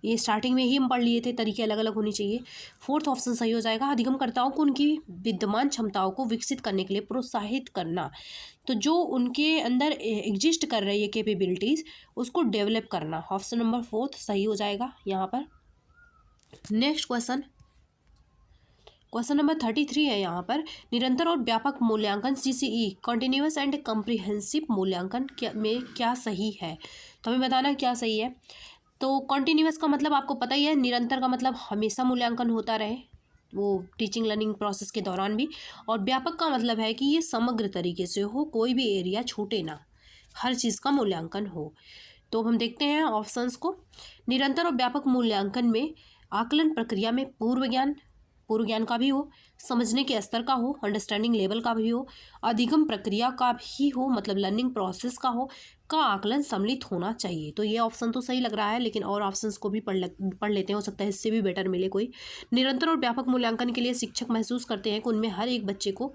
ये स्टार्टिंग में ही हम पढ़ लिए थे, तरीके अलग अलग होनी चाहिए। फोर्थ ऑप्शन सही हो जाएगा, अधिगमकर्ताओं को उनकी विद्यमान क्षमताओं को विकसित करने के लिए प्रोत्साहित करना, तो जो उनके अंदर एग्जिस्ट कर रही है कैपेबिलिटीज़ उसको डेवलप करना, ऑप्शन नंबर 4 सही हो जाएगा यहाँ पर। नेक्स्ट क्वेश्चन नंबर 33 है यहाँ पर, निरंतर और व्यापक मूल्यांकन CCE कॉन्टिन्यूस एंड कम्प्रिहेंसिव मूल्यांकन में क्या सही है, तो हमें बताना क्या सही है। तो कॉन्टिन्यूस का मतलब आपको पता ही है, निरंतर का मतलब हमेशा मूल्यांकन होता रहे वो टीचिंग लर्निंग प्रोसेस के दौरान भी, और व्यापक का मतलब है कि ये समग्र तरीके से हो, कोई भी एरिया छूटे ना, हर चीज़ का मूल्यांकन हो। तो हम देखते हैं ऑप्शंस को, निरंतर और व्यापक मूल्यांकन में आकलन प्रक्रिया में पूर्व ज्ञान का भी हो, समझने के स्तर का हो, अंडरस्टैंडिंग लेवल का भी हो, अधिगम प्रक्रिया का भी हो, मतलब लर्निंग प्रोसेस का आकलन सम्मिलित होना चाहिए। तो ये ऑप्शन तो सही लग रहा है, लेकिन और ऑप्शंस को भी पढ़ लेते हैं, हो सकता है इससे भी बेटर मिले कोई। निरंतर और व्यापक मूल्यांकन के लिए शिक्षक महसूस करते हैं कि उनमें हर एक बच्चे को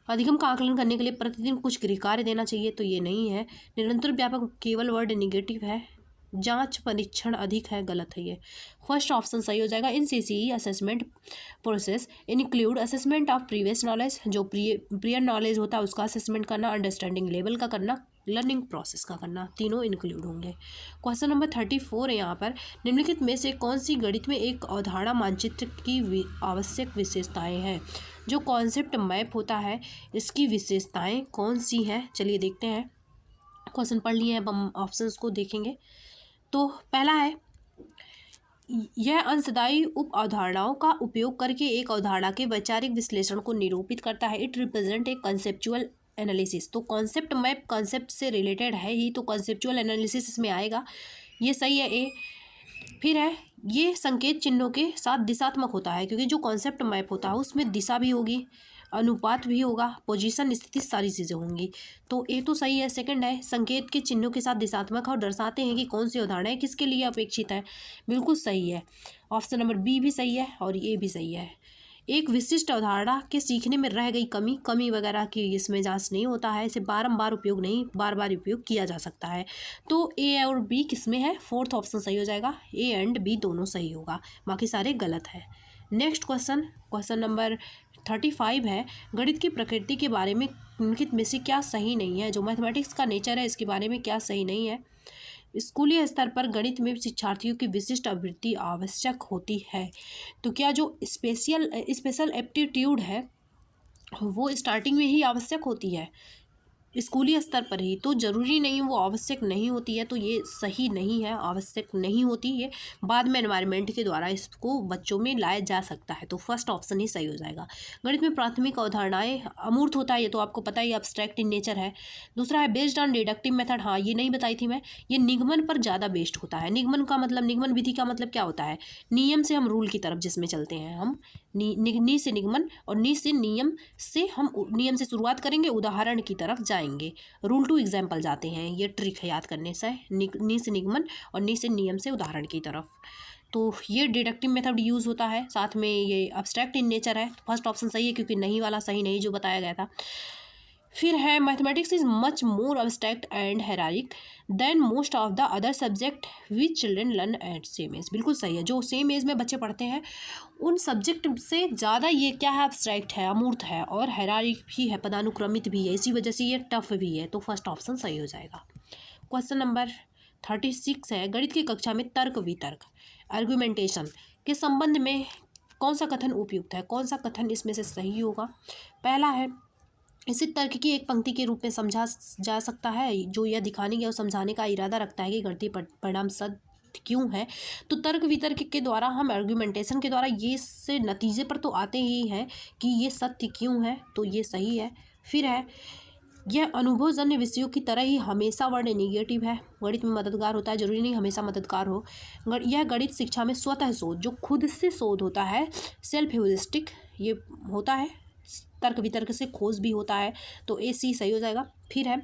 अधिगम का आकलन करने के लिए प्रतिदिन कुछ गृह कार्य देना चाहिए, तो ये नहीं है। निरंतर व्यापक केवल वर्ड निगेटिव है, जांच परीक्षण अधिक है, गलत है ये। फर्स्ट ऑप्शन सही हो जाएगा। इन CCE assessment process include assessment of previous knowledge, जो प्रियर नॉलेज होता है उसका असेसमेंट करना, अंडरस्टैंडिंग लेवल का करना, लर्निंग प्रोसेस का करना, तीनों इंक्लूड होंगे। क्वेश्चन नंबर 34 है यहाँ पर, निम्नलिखित में से कौन सी गणित में एक अवधारणा मानचित्र की आवश्यक विशेषताएँ हैं, जो कॉन्सेप्ट मैप होता है इसकी विशेषताएँ कौन सी हैं, चलिए देखते हैं। क्वेश्चन पढ़ लिए हैं, अब हम ऑप्शंस को देखेंगे। तो पहला है, यह अंशदायी उप अवधारणाओं का उपयोग करके एक अवधारणा के वैचारिक विश्लेषण को निरूपित करता है। It represent a conceptual analysis. तो कॉन्सेप्ट मैप कॉन्सेप्ट से रिलेटेड है ही, तो कंसेप्चुअल एनालिसिस इसमें आएगा, ये सही है ए। फिर है, ये संकेत चिन्हों के साथ दिशात्मक होता है, क्योंकि जो कॉन्सेप्ट मैप होता है उसमें दिशा भी होगी, अनुपात भी होगा, पोजीशन, स्थिति, सारी चीज़ें होंगी। तो ए तो सही है। सेकंड है, संकेत के चिन्हों के साथ दिशात्मक और दर्शाते हैं कि कौन सी अवधारणाएं किसके लिए अपेक्षित है, बिल्कुल सही है। ऑप्शन नंबर बी भी सही है और ए भी सही है। एक विशिष्ट अवधारणा के सीखने में रह गई कमी वगैरह की इसमें जांच नहीं होता है, इसे बारंबार उपयोग नहीं, बार बार उपयोग किया जा सकता है। तो ए और बी किसमें है, फोर्थ ऑप्शन सही हो जाएगा, ए एंड बी दोनों सही होगा, बाकी सारे गलत है। नेक्स्ट क्वेश्चन, क्वेश्चन नंबर 35 है, गणित की प्रकृति के बारे में निम्नलिखित में से क्या सही नहीं है। जो मैथमेटिक्स का नेचर है इसके बारे में क्या सही नहीं है। स्कूली स्तर पर गणित में शिक्षार्थियों की विशिष्ट आवृत्ति आवश्यक होती है। तो क्या जो स्पेशल एप्टीट्यूड है वो स्टार्टिंग में ही आवश्यक होती है, स्कूली स्तर पर ही, तो ज़रूरी नहीं वो आवश्यक नहीं होती है, तो ये सही नहीं है, आवश्यक नहीं होती ये, बाद में एनवायरनमेंट के द्वारा इसको बच्चों में लाया जा सकता है। तो फर्स्ट ऑप्शन ही सही हो जाएगा। गणित में प्राथमिक अवधारणाएं अमूर्त होता है, ये तो आपको पता ही, एब्स्ट्रैक्ट इन नेचर है। दूसरा है बेस्ड ऑन डिडक्टिव मेथड, हाँ ये नहीं बताई थी मैं, ये निगमन पर ज़्यादा बेस्ड होता है। निगमन का मतलब, निगमन विधि का मतलब क्या होता है, नियम से हम रूल की तरफ जिसमें चलते हैं हम, नी से निगमन और नी से नियम, से हम नियम से शुरुआत करेंगे, उदाहरण की तरफ जाएंगे, रूल टू एग्जाम्पल जाते हैं, ये ट्रिक है याद करने से, नी से निगमन और नी से नियम से उदाहरण की तरफ। तो ये डिडक्टिव मेथड यूज़ होता है, साथ में ये अब्स्ट्रैक्ट इन नेचर है। फर्स्ट ऑप्शन सही है, क्योंकि नहीं वाला सही नहीं जो बताया गया था। फिर है, mathematics is much more abstract and hierarchic than most of the other subject which children learn at same age, बिल्कुल सही है। जो सेम एज में बच्चे पढ़ते हैं उन सब्जेक्ट से ज़्यादा ये क्या है, अब्स्ट्रैक्ट है, अमूर्त है और हेरारिक भी है, पदानुक्रमित भी है, इसी वजह से ये टफ भी है। तो फर्स्ट ऑप्शन सही हो जाएगा। क्वेश्चन नंबर 36 है, गणित की कक्षा में तर्क वितर्क आर्गुमेंटेशन के संबंध में कौन सा कथन उपयुक्त है, कौन सा कथन इसमें से सही होगा। पहला है, इसे तर्क की एक पंक्ति के रूप में समझा जा सकता है जो यह दिखाने या समझाने का इरादा रखता है कि गणितीय परिणाम सत्य क्यों है। तो तर्क वितर्क के द्वारा हम आर्गुमेंटेशन के द्वारा ये से नतीजे पर तो आते ही हैं कि ये सत्य क्यों है, तो ये सही है। फिर है, यह अनुभवजन्य विषयों की तरह ही हमेशा वर्ड निगेटिव है, गणित में मददगार होता है, जरूरी नहीं हमेशा मददगार हो। यह गणित शिक्षा में स्वतः शोध, जो खुद से शोध होता है, सेल्फ ह्यूरिस्टिक ये होता है, तर्क वितर्क से खोज भी होता है, तो ए सी सही हो जाएगा। फिर है,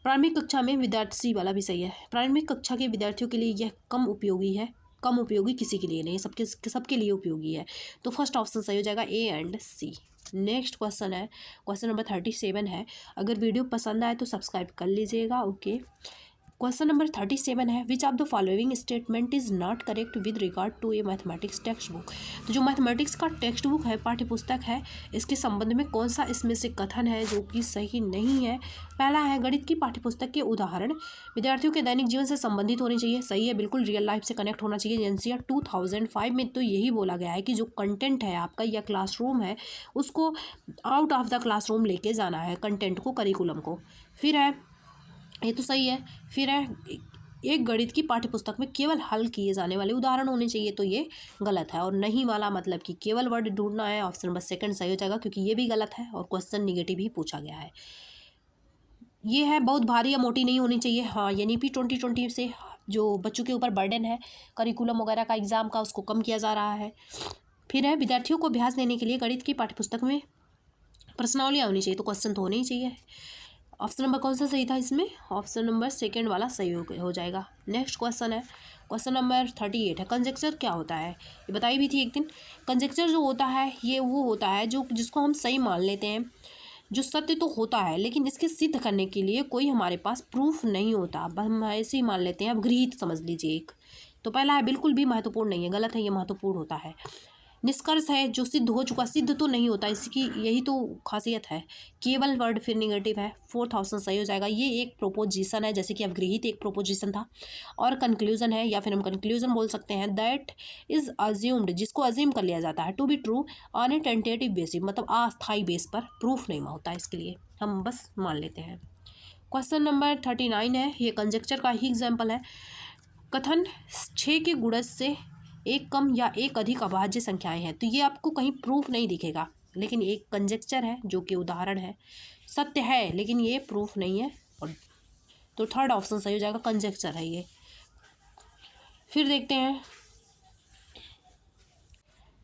प्रारंभिक कक्षा में विद्यार्थी, सी वाला भी सही है, प्रारंभिक कक्षा के विद्यार्थियों के लिए यह कम उपयोगी है, कम उपयोगी किसी के लिए नहीं, सबके लिए उपयोगी है। तो फर्स्ट ऑप्शन सही हो जाएगा, A and C. Next question है, क्वेश्चन नंबर 37 है, अगर वीडियो पसंद आए तो सब्सक्राइब कर लीजिएगा, ओके। क्वेश्चन नंबर 37 है, which of the following statement is not correct with regard to a mathematics text book. तो जो मैथमेटिक्स का टेक्स्ट बुक है, पाठ्य पुस्तक है, इसके संबंध में कौन सा इसमें से कथन है जो कि सही नहीं है। पहला है, गणित की पाठ्य पुस्तक के उदाहरण विद्यार्थियों के दैनिक जीवन से संबंधित होने चाहिए, सही है, बिल्कुल रियल लाइफ से कनेक्ट होना चाहिए। एनसीईआरटी 2005 में तो यही बोला गया है कि जो कंटेंट है आपका या क्लासरूम है उसको आउट ऑफ द क्लासरूम लेके जाना है, कंटेंट को, करिकुलम को। फिर है, ये तो सही है। फिर है, एक गणित की पाठ्यपुस्तक में केवल हल किए जाने वाले उदाहरण होने चाहिए, तो ये गलत है। और नहीं वाला मतलब कि केवल वर्ड ढूंढना है, ऑप्शन नंबर सेकंड सही हो जाएगा, क्योंकि ये भी गलत है और क्वेश्चन निगेटिव ही पूछा गया है। ये है, बहुत भारी या मोटी नहीं होनी चाहिए, हाँ यानी NEP 2020 से जो बच्चों के ऊपर बर्डन है करिकुलम वगैरह का एग्जाम का, उसको कम किया जा रहा है। फिर है, विद्यार्थियों को अभ्यास देने के लिए गणित की पाठ्यपुस्तक में प्रश्नावलियाँ होनी चाहिए, तो क्वेश्चन तो होने ही चाहिए। ऑप्शन नंबर कौन सा सही था इसमें, ऑप्शन नंबर सेकंड वाला सही हो जाएगा। नेक्स्ट क्वेश्चन है, क्वेश्चन नंबर 38 है, कंजेक्चर क्या होता है, ये बताई भी थी एक दिन। कंजेक्चर जो होता है ये वो होता है जिसको हम सही मान लेते हैं, जो सत्य तो होता है लेकिन इसके सिद्ध करने के लिए कोई हमारे पास प्रूफ नहीं होता, बस हम ऐसे ही मान लेते हैं, अब गृहीत समझ लीजिए एक। तो पहला है, बिल्कुल भी महत्वपूर्ण नहीं है, गलत है, ये महत्वपूर्ण होता है। निष्कर्ष है, जो सिद्ध हो चुका, सिद्ध तो नहीं होता, इसकी यही तो खासियत है। केवल वर्ड फिर निगेटिव है, फोर्थ ऑप्शन सही हो जाएगा। ये एक प्रोपोजिशन है, जैसे कि अवगृहित एक प्रोपोजिशन था। और कंक्लूजन है, या फिर हम कंक्लूजन बोल सकते हैं, दैट इज अज्यूम्ड, जिसको अज्यूम कर लिया जाता है, to be true on a tentative basis, मतलब अस्थायी बेस पर, प्रूफ नहीं होता इसके लिए, हम बस मान लेते हैं। क्वेश्चन नंबर 39 है, ये कंजक्चर का ही एग्जाम्पल है। कथन 6 के गुणज से एक कम या एक अधिक अभाज्य संख्याएं हैं। तो ये आपको कहीं प्रूफ नहीं दिखेगा, लेकिन एक कंजक्चर है जो कि उदाहरण है, सत्य है लेकिन ये प्रूफ नहीं है। और तो थर्ड ऑप्शन सही हो जाएगा, कंजक्चर है ये। फिर देखते हैं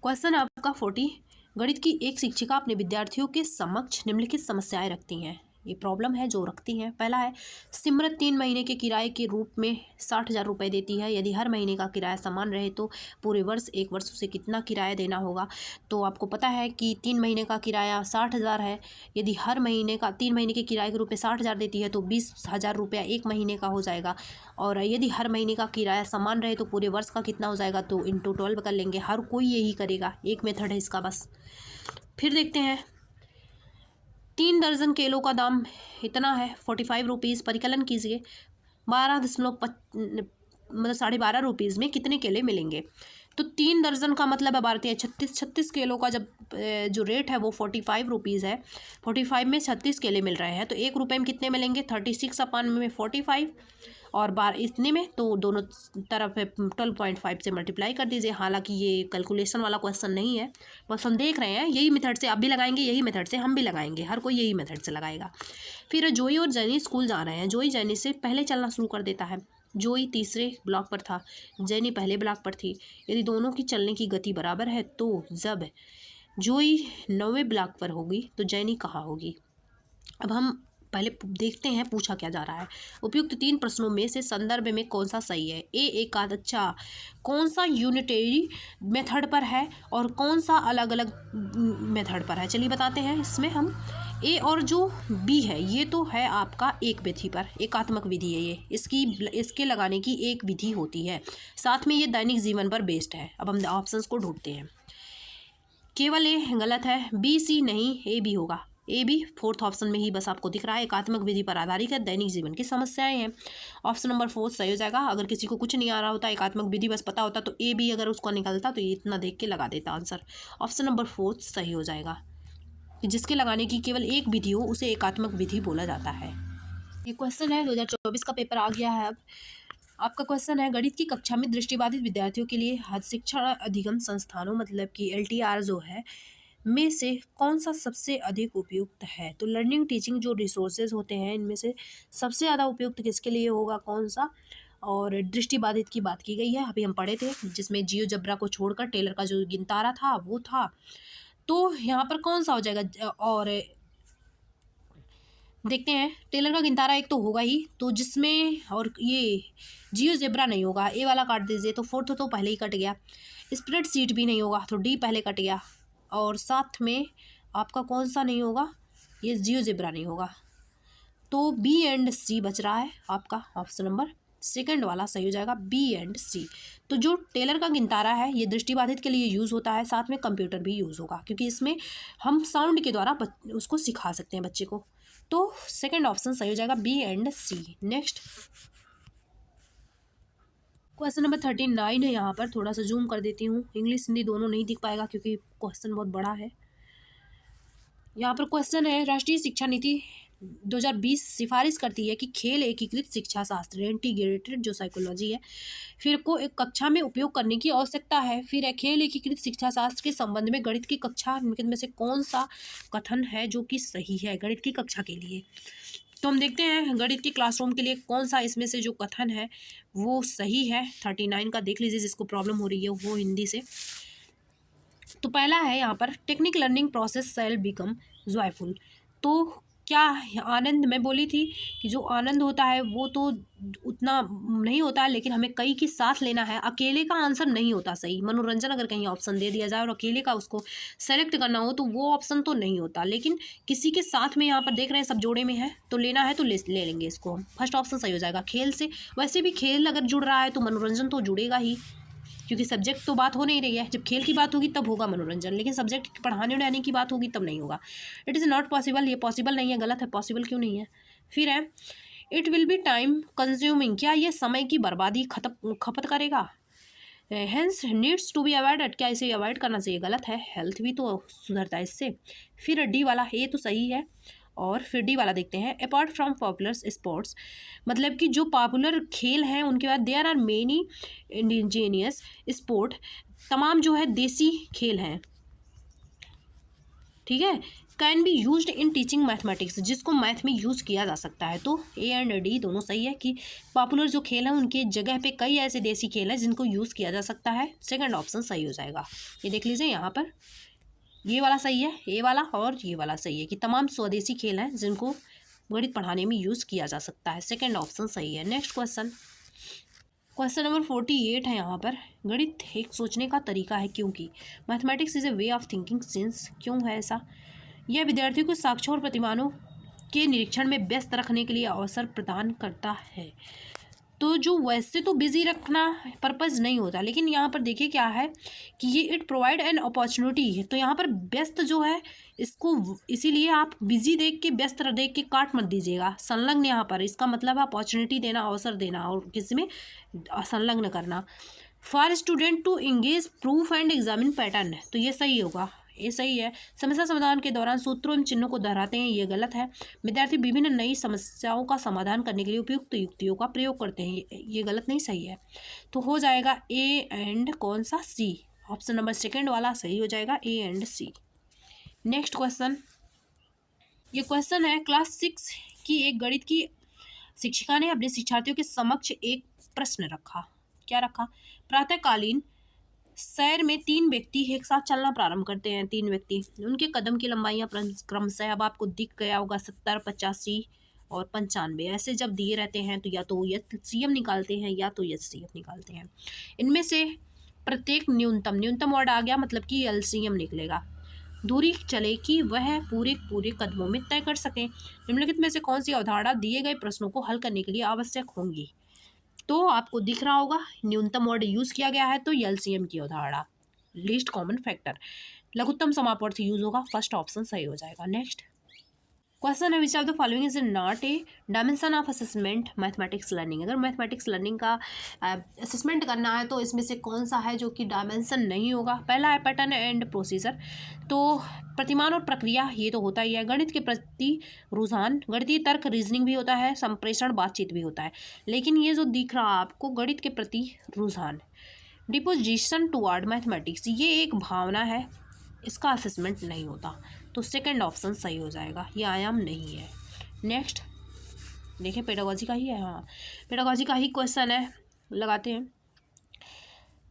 क्वेश्चन आपका 40। गणित की एक शिक्षिका अपने विद्यार्थियों के समक्ष निम्नलिखित समस्याएं रखती हैं। ये प्रॉब्लम है जो रखती हैं। पहला है, सिमरत 3 महीने के किराए के रूप में 60,000 रुपये देती है। यदि हर महीने का किराया समान रहे तो पूरे वर्ष एक वर्ष उसे कितना किराया देना होगा। तो आपको पता है कि 3 महीने का किराया 60,000 है। यदि हर महीने का 3 महीने के किराए के रूप में 60,000 देती है तो 20,000 रुपया एक महीने का हो जाएगा। और यदि हर महीने का किराया समान रहे तो पूरे वर्ष का कितना हो जाएगा, तो इंटू 12 कर लेंगे। हर कोई यही करेगा, एक मेथड है इसका बस। फिर देखते हैं 3 दर्जन केलों का दाम इतना है 45 रुपीज़। परिकलन कीजिए 12.12 रुपीज़ में कितने केले मिलेंगे। तो 3 दर्जन का मतलब है भारतीय 36 केलों का जब जो रेट है वो 45 रुपीज़ है। 45 में 36 केले मिल रहे हैं तो 1 रुपये में कितने मिलेंगे, 36 अपान में 45 और बार इतने में, तो दोनों तरफ 12.5 से मल्टीप्लाई कर दीजिए। हालांकि ये कैलकुलेशन वाला क्वेश्चन नहीं है, बस हम देख रहे हैं। यही मेथड से आप भी लगाएंगे, यही मेथड से हम भी लगाएंगे, हर कोई यही मेथड से लगाएगा। फिर जोई और जैनी स्कूल जा रहे हैं। जोई जैनी से पहले चलना शुरू कर देता है। जोई तीसरे ब्लॉक पर था, जैनी पहले ब्लॉक पर थी। यदि दोनों की चलने की गति बराबर है तो जब जोई 9वें ब्लॉक पर होगी तो जैनी कहाँ होगी। अब हम पहले देखते हैं पूछा क्या जा रहा है। उपयुक्त 3 प्रश्नों में से संदर्भ में कौन सा सही है। एक आध अच्छा, कौन सा यूनिटरी मेथड पर है और कौन सा अलग अलग मेथड पर है, चलिए बताते हैं। इसमें हम ए और जो बी है ये तो है आपका एक विधि पर, एकात्मक विधि है ये, इसके लगाने की एक विधि होती है। साथ में ये दैनिक जीवन पर बेस्ड है। अब हम ऑप्शंस को ढूंढते हैं। केवल ए गलत है, बी सी नहीं, ए बी होगा। ए बी फोर्थ ऑप्शन में ही बस आपको दिख रहा है, एकात्मक विधि पर आधारित है, दैनिक जीवन की समस्याएं हैं। ऑप्शन नंबर 4 सही हो जाएगा। अगर किसी को कुछ नहीं आ रहा होता, एकात्मक विधि बस पता होता, तो ए बी अगर उसको निकलता तो ये इतना देख के लगा देता आंसर। ऑप्शन नंबर 4 सही हो जाएगा। जिसके लगाने की केवल एक विधि हो उसे एकात्मक विधि बोला जाता है। ये क्वेश्चन है 2024 का पेपर आ गया है। अब आपका क्वेश्चन है, गणित की कक्षा में दृष्टिबाधित विद्यार्थियों के लिए शिक्षण अधिगम संस्थानों मतलब कि LTR जो है में से कौन सा सबसे अधिक उपयुक्त है। तो लर्निंग टीचिंग जो रिसोर्सेज होते हैं इनमें से सबसे ज़्यादा उपयुक्त किसके लिए होगा, कौन सा। और दृष्टिबाधित की बात की गई है, अभी हम पढ़े थे, जिसमें जियोजेब्रा को छोड़कर टेलर का जो गिनतारा था वो था। तो यहाँ पर कौन सा हो जाएगा, और देखते हैं। टेलर का गिनतारा एक तो होगा ही, तो जिसमें, और ये जियोजेब्रा नहीं होगा, ए वाला काट दीजिए, तो फोर्थ तो पहले ही कट गया। स्प्रेड शीट भी नहीं होगा, तो डी पहले कट गया। और साथ में आपका कौन सा नहीं होगा, ये जियोजेब्रा नहीं होगा, तो बी एंड सी बच रहा है आपका। ऑप्शन नंबर सेकंड वाला सही हो जाएगा, बी एंड सी। तो जो टेलर का गिनतारा है ये दृष्टिबाधित के लिए यूज़ होता है, साथ में कंप्यूटर भी यूज़ होगा, क्योंकि इसमें हम साउंड के द्वारा उसको सिखा सकते हैं बच्चे को। तो सेकंड ऑप्शन सही हो जाएगा, B and C. Next question number 39 है। यहाँ पर थोड़ा सा जूम कर देती हूँ, इंग्लिश हिंदी दोनों नहीं दिख पाएगा क्योंकि क्वेश्चन बहुत बड़ा है। यहाँ पर क्वेश्चन है, राष्ट्रीय शिक्षा नीति 2020 सिफारिश करती है कि खेल एकीकृत शिक्षा शास्त्र इंटीग्रेटेड जो साइकोलॉजी है फिर को एक कक्षा में उपयोग करने की आवश्यकता है। फिर है, खेल एकीकृत शिक्षा शास्त्र के संबंध में गणित की कक्षा में से कौन सा कथन है जो कि सही है गणित की कक्षा के लिए। तो हम देखते हैं गणित की क्लासरूम के लिए कौन सा इसमें से जो कथन है वो सही है। 39 का देख लीजिए, जिसको प्रॉब्लम हो रही है वो हिंदी से। तो पहला है यहाँ पर, technique learning process shall become joyful. तो क्या आनंद, मैं बोली थी कि जो आनंद होता है वो तो उतना नहीं होता है, लेकिन हमें कई के साथ लेना है। अकेले का आंसर नहीं होता सही। मनोरंजन अगर कहीं ऑप्शन दे दिया जाए और अकेले का उसको सेलेक्ट करना हो तो वो ऑप्शन तो नहीं होता, लेकिन किसी के साथ में यहाँ पर देख रहे हैं सब जोड़े में है तो लेना है तो ले लेंगे इसको हम। फर्स्ट ऑप्शन सही हो जाएगा, खेल से। वैसे भी खेल अगर जुड़ रहा है तो मनोरंजन तो जुड़ेगा ही, क्योंकि सब्जेक्ट तो बात हो नहीं रही है। जब खेल की बात होगी तब होगा मनोरंजन, लेकिन सब्जेक्ट पढ़ाने उड़ाने की बात होगी तब नहीं होगा। इट इज़ नॉट पॉसिबल, ये पॉसिबल नहीं है, गलत है। पॉसिबल क्यों नहीं है। फिर है, it will be time consuming, क्या ये समय की बर्बादी खपत करेगा। Hence needs to be avoided, क्या इसे अवॉइड करना चाहिए, गलत है। हेल्थ भी तो सुधरता है इससे। फिर डी वाला ये तो सही है, और फिर डी वाला देखते हैं, अपार्ट फ्रॉम पॉपुलर स्पोर्ट्स, मतलब कि जो पॉपुलर खेल हैं उनके बाद there are many indigenous sport, तमाम जो है देसी खेल हैं, ठीक है, can be used in teaching mathematics, जिसको मैथ में यूज़ किया जा सकता है। तो ए एंड डी दोनों सही है कि पॉपुलर जो खेल हैं उनके जगह पे कई ऐसे देसी खेल हैं जिनको यूज़ किया जा सकता है। सेकंड ऑप्शन सही हो जाएगा। ये देख लीजिए यहाँ पर, ये वाला सही है, ए वाला और ये वाला सही है कि तमाम स्वदेशी खेल हैं जिनको गणित पढ़ाने में यूज़ किया जा सकता है। सेकेंड ऑप्शन सही है। नेक्स्ट क्वेश्चन, क्वेश्चन नंबर 48 है यहाँ पर, गणित एक सोचने का तरीका है क्योंकि, mathematics is a way of thinking since, क्यों है ऐसा? यह विद्यार्थियों को साक्ष्यों और प्रतिमानों के निरीक्षण में व्यस्त रखने के लिए अवसर प्रदान करता है। तो जो वैसे तो बिजी रखना पर्पज़ नहीं होता, लेकिन यहाँ पर देखिए क्या है कि ये इट प्रोवाइड एन अपॉर्चुनिटी है, तो यहाँ पर व्यस्त जो है इसको इसीलिए आप बिजी देख के व्यस्त देख के काट मत दीजिएगा, संलग्न यहाँ पर इसका मतलब है अपॉर्चुनिटी देना, अवसर देना और किसी में संलग्न करना। For student to engage proof and examine pattern, तो ये सही होगा, ये सही है। समस्या समाधान के दौरान सूत्रों एवं चिन्हों को दोहराते हैं, ये गलत है। विद्यार्थी विभिन्न नई समस्याओं का समाधान करने के लिए उपयुक्त युक्तियों का प्रयोग करते हैं, ये गलत नहीं, सही है। तो हो जाएगा ए एंड कौन सा, सी, ऑप्शन नंबर सेकंड वाला सही हो जाएगा, A and C. Next question, ये क्वेश्चन है क्लास 6 की एक गणित की शिक्षिका ने अपने शिक्षार्थियों के समक्ष एक प्रश्न रखा। क्या रखा? प्रातःकालीन सैर में 3 व्यक्ति एक साथ चलना प्रारंभ करते हैं। 3 व्यक्ति, उनके कदम की लंबाइयाँ क्रमशः, अब आपको दिख गया होगा 70, 85 और 95, ऐसे जब दिए रहते हैं तो या तो एचसीएम निकालते हैं या तो एचसीएफ निकालते हैं। इनमें से प्रत्येक न्यूनतम वर्ड आ गया, मतलब कि एलसीएम निकलेगा। दूरी चले कि वह पूरे कदमों में तय कर सकें। निम्नलिखित में से कौन सी अवधारणा दिए गए प्रश्नों को हल करने के लिए आवश्यक होंगी? तो आपको दिख रहा होगा न्यूनतम वर्ड यूज़ किया गया है, तो एलसीएम की अवधारणा, लीस्ट कॉमन फैक्टर, लघुत्तम समापवर्त यूज होगा, फर्स्ट ऑप्शन सही हो जाएगा। नेक्स्ट क्वेश्चन है, which of the following is not a dimension of assessment mathematics learning. अगर मैथमेटिक्स लर्निंग का असेसमेंट करना है तो इसमें से कौन सा है जो कि डायमेंशन नहीं होगा? पहला है पैटर्न एंड प्रोसीजर, तो प्रतिमान और प्रक्रिया ये तो होता ही है। गणित के प्रति रुझान, गणितीय तर्क रीजनिंग भी होता है, संप्रेषण बातचीत भी होता है, लेकिन ये जो दिख रहा है आपको गणित के प्रति रुझान, डिपोजिशन टुवर्ड मैथमेटिक्स, ये एक भावना है, इसका असेसमेंट नहीं होता, तो सेकंड ऑप्शन सही हो जाएगा, ये आयाम नहीं है। नेक्स्ट देखिए पेडागॉजी का ही है, हाँ पेडागॉजी का ही क्वेश्चन है, लगाते हैं।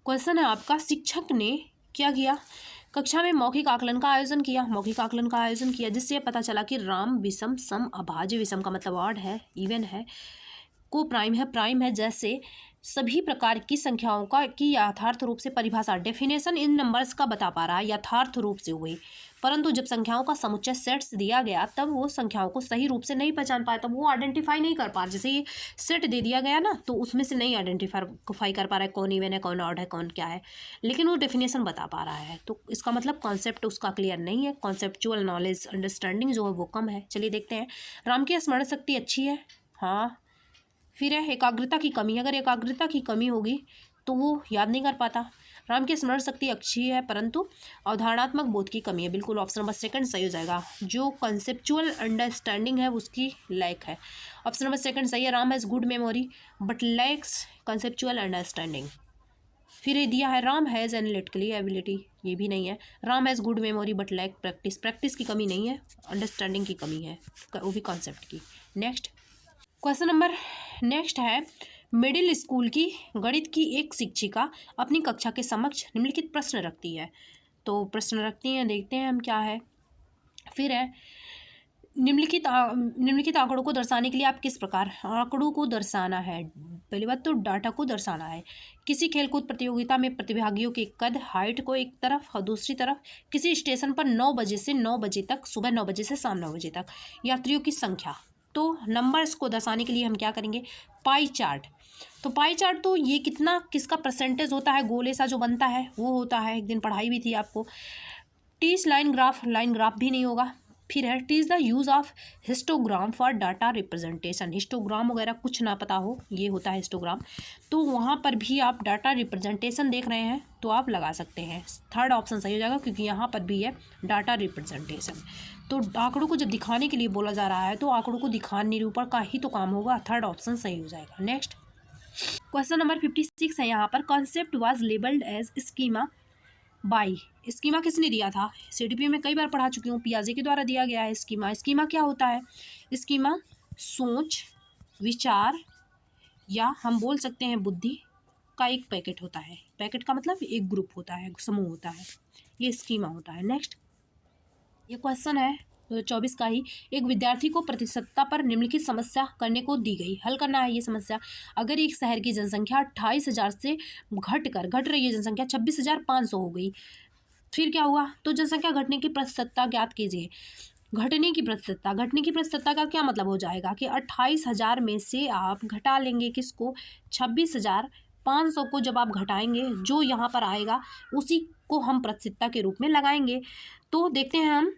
क्वेश्चन है आपका, शिक्षक ने क्या किया? कक्षा में मौखिक आकलन का आयोजन किया, जिससे पता चला कि राम विषम सम अभाज्य, विषम का मतलब ऑड है, इवन है, को प्राइम है जैसे सभी प्रकार की संख्याओं का की यथार्थ रूप से परिभाषा, डेफिनेशन इन नंबर्स का बता पा रहा है यथार्थ रूप से हुई, परंतु जब संख्याओं का समुच्चय सेट्स दिया गया तब वो संख्याओं को सही रूप से नहीं पहचान पाया, तब वो आइडेंटिफाई नहीं कर पा, जैसे ये सेट दे दिया गया ना तो उसमें से नहीं आइडेंटिफाई कर पा रहा है कौन इवन है, कौन ऑड है, कौन क्या है, लेकिन वो डेफिनेशन बता पा रहा है, तो इसका मतलब कॉन्सेप्ट उसका क्लियर नहीं है, कॉन्सेप्चुअल नॉलेज अंडरस्टैंडिंग जो है वो कम है। चलिए देखते हैं, राम की स्मरण शक्ति अच्छी है, हाँ। फिर है एकाग्रता की कमी, अगर एकाग्रता की कमी होगी तो वो याद नहीं कर पाता। राम की स्मरण शक्ति अच्छी है परंतु अवधारणात्मक बोध की कमी है, बिल्कुल ऑप्शन नंबर सेकंड सही हो जाएगा, जो कंसेप्चुअल अंडरस्टैंडिंग है उसकी लैक है, ऑप्शन नंबर सेकंड सही है। Ram has good memory but lakhs conceptual understanding. फिर ये दिया है राम हैज़ एनालिटिकली एबिलिटी, ये भी नहीं है। Ram has good memory but lack practice की कमी नहीं है, अंडरस्टैंडिंग की कमी है, वो भी कॉन्सेप्ट की। नेक्स्ट क्वेश्चन नंबर नेक्स्ट है, मिडिल स्कूल की गणित की एक शिक्षिका अपनी कक्षा के समक्ष निम्नलिखित प्रश्न रखती है, तो प्रश्न रखती हैं, देखते हैं हम क्या है। फिर है निम्नलिखित आंकड़ों को दर्शाने के लिए आप किस प्रकार आंकड़ों को दर्शाना है? पहली बात तो डाटा को दर्शाना है। किसी खेलकूद प्रतियोगिता में प्रतिभागियों के कद, हाइट को एक तरफ और दूसरी तरफ, किसी स्टेशन पर 9 बजे से 9 बजे तक, सुबह 9 बजे से शाम 9 बजे तक, यात्रियों की संख्या। तो नंबर्स को दर्शाने के लिए हम क्या करेंगे? Pie chart. तो पाई चार्ट तो ये कितना किसका परसेंटेज होता है, गोले सा जो बनता है वो होता है, एक दिन पढ़ाई भी थी आपको। टी लाइन ग्राफ भी नहीं होगा, फिर है, it is the use of histogram for data representation. Histogram वगैरह कुछ ना पता हो, ये होता है हिस्टोग्राम। तो वहाँ पर भी आप डाटा रिप्रेजेंटेशन देख रहे हैं तो आप लगा सकते हैं। थर्ड ऑप्शन सही हो जाएगा, क्योंकि यहाँ पर भी है डाटा रिप्रेजेंटेशन। तो आंकड़ों को जब दिखाने के लिए बोला जा रहा है तो आंकड़ों को दिखाने निरूपण का ही तो काम होगा। थर्ड ऑप्शन सही हो जाएगा। नेक्स्ट क्वेश्चन नंबर 56 है यहाँ पर, concept was labelled as schema by. Schema किसने दिया था? सीडीपी में कई बार पढ़ा चुकी हूँ, पियाजे के द्वारा दिया गया है स्कीमा। स्कीमा क्या होता है? स्कीमा सोच, विचार या हम बोल सकते हैं बुद्धि का एक पैकेट होता है। पैकेट का मतलब एक ग्रुप होता है, समूह होता है, ये स्कीमा होता है। नेक्स्ट ये क्वेश्चन है 24 का ही, एक विद्यार्थी को प्रतिशतता पर निम्नलिखित समस्या करने को दी गई। हल करना है ये समस्या। अगर एक शहर की जनसंख्या 28,000 से घट रही है, जनसंख्या 26,500 हो गई, फिर क्या हुआ? तो जनसंख्या घटने की प्रतिशतता ज्ञात कीजिए। घटने की प्रतिशतता का क्या मतलब हो जाएगा कि 28,000 में से आप घटा लेंगे किसको? 26,500 को जब आप घटाएंगे, जो यहाँ पर आएगा उसी को हम प्रतिशतता के रूप में लगाएंगे। तो देखते हैं हम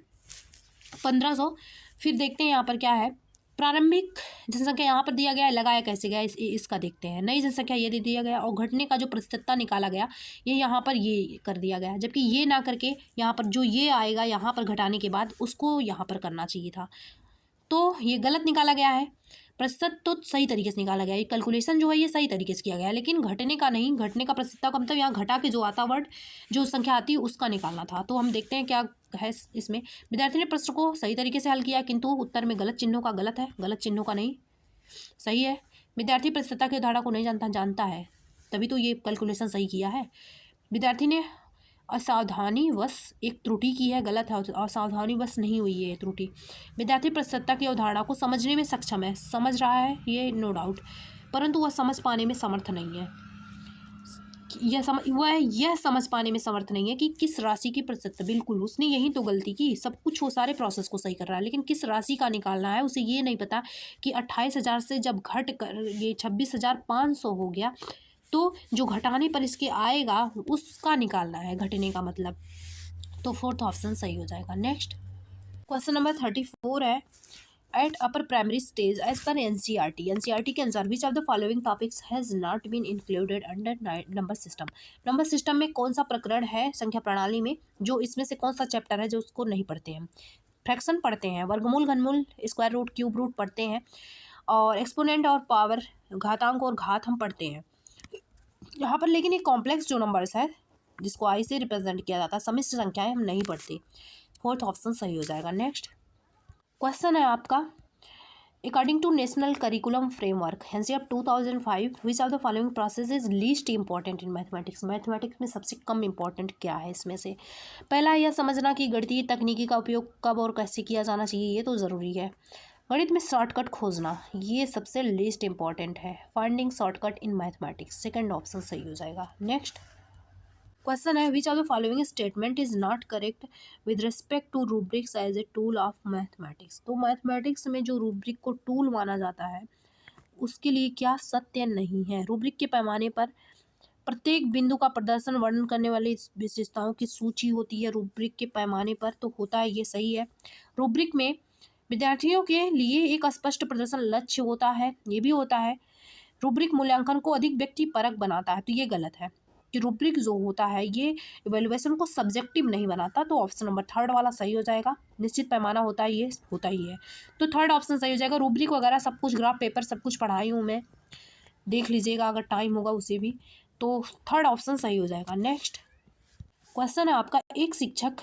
1500। फिर देखते हैं यहाँ पर क्या है, प्रारंभिक जनसंख्या यहाँ पर दिया गया है, लगाया कैसे गया इसका देखते हैं। नई जनसंख्या ये दे दिया गया और घटने का जो प्रतिशतता निकाला गया ये यहाँ पर ये कर दिया गया, जबकि ये ना करके यहाँ पर जो ये आएगा यहाँ पर घटाने के बाद उसको यहाँ पर करना चाहिए था। तो ये गलत निकाला गया है। प्रतिशत तो सही तरीके से निकाला गया है, कैलकुलेशन जो है ये सही तरीके से किया गया है, लेकिन घटने का नहीं। घटने का प्रतिशतता का मतलब यहाँ घटा के जो आता वर्ड, जो संख्या आती है उसका निकालना था। तो हम देखते हैं क्या है इसमें। विद्यार्थी ने प्रश्न को सही तरीके से हल किया, किंतु उत्तर में गलत चिन्हों का गलत है, गलत चिन्हों का नहीं सही है। विद्यार्थी प्रतिशतता की धारणा को नहीं जानता है, तभी तो ये कैलकुलेशन सही किया है। विद्यार्थी ने असावधानीवश एक त्रुटि की है, गलत है, असावधानीवश नहीं हुई है ये त्रुटि। विद्यार्थी प्रतिशतता की अवधारणा को समझने में सक्षम है, समझ रहा है ये नो डाउट, परंतु वह समझ पाने में समर्थ नहीं है। यह समझ पाने में समर्थ नहीं है कि किस राशि की प्रतिशत, बिल्कुल उसने यही तो गलती की। सब कुछ वो सारे प्रोसेस को सही कर रहा है, लेकिन किस राशि का निकालना है उसे ये नहीं पता कि 28,000 से जब घट कर ये 26,500 हो गया, तो जो घटाने पर इसके आएगा उसका निकालना है, घटने का मतलब। तो फोर्थ ऑप्शन सही हो जाएगा। नेक्स्ट क्वेश्चन नंबर 34 है, at upper primary stage as per NCERT के अनुसार which of the following topics has not been included under number system. Number system में कौन सा प्रकरण है संख्या प्रणाली में, जो इसमें से कौन सा चैप्टर है जो उसको नहीं पढ़ते हैं? फ्रैक्शन पढ़ते हैं, वर्गमूल, घनमूल, स्क्वायर रूट, क्यूब रूट पढ़ते हैं, और एक्सपोनेंट और पावर, घातांक और घात हम पढ़ते हैं यहाँ पर। लेकिन एक कॉम्प्लेक्स जो नंबर्स है जिसको आई से रिप्रेजेंट किया जाता है, सम्मिश्र संख्याएं, हम नहीं पढ़ते। फोर्थ ऑप्शन सही हो जाएगा। नेक्स्ट क्वेश्चन है आपका, according to national curriculum framework NCERT 2005 which of the following process is least important in mathematics. Mathematics में सबसे कम इंपॉर्टेंट क्या है इसमें से? पहला यह समझना कि गणितीय तकनीकी का उपयोग कब और कैसे किया जाना चाहिए, ये तो ज़रूरी है। गणित में शॉर्टकट खोजना, ये सबसे लीस्ट इंपॉर्टेंट है। Finding shortcut in mathematics, second option सही हो जाएगा। नेक्स्ट क्वेश्चन है, which of the following statement is not correct with respect to rubrics as a tool of mathematics. तो मैथमेटिक्स में जो रूब्रिक को टूल माना जाता है उसके लिए क्या सत्य नहीं है? रूब्रिक के पैमाने पर प्रत्येक बिंदु का प्रदर्शन वर्णन करने वाली विशेषताओं की सूची होती है रूब्रिक के पैमाने पर, तो होता है ये सही है। रूब्रिक में विद्यार्थियों के लिए एक स्पष्ट प्रदर्शन लक्ष्य होता है, ये भी होता है। रूब्रिक मूल्यांकन को अधिक व्यक्तिपरक बनाता है, तो ये गलत है कि रूब्रिक जो होता है ये इवेल्युएशन को सब्जेक्टिव नहीं बनाता। तो ऑप्शन नंबर थर्ड वाला सही हो जाएगा। निश्चित पैमाना होता है, ये होता ही है, तो थर्ड ऑप्शन सही हो जाएगा। रूब्रिक वगैरह सब कुछ, ग्राफ पेपर सब कुछ पढ़ाई हूँ मैं, देख लीजिएगा अगर टाइम होगा उसे भी। तो थर्ड ऑप्शन सही हो जाएगा। नेक्स्ट क्वेश्चन है आपका, एक शिक्षक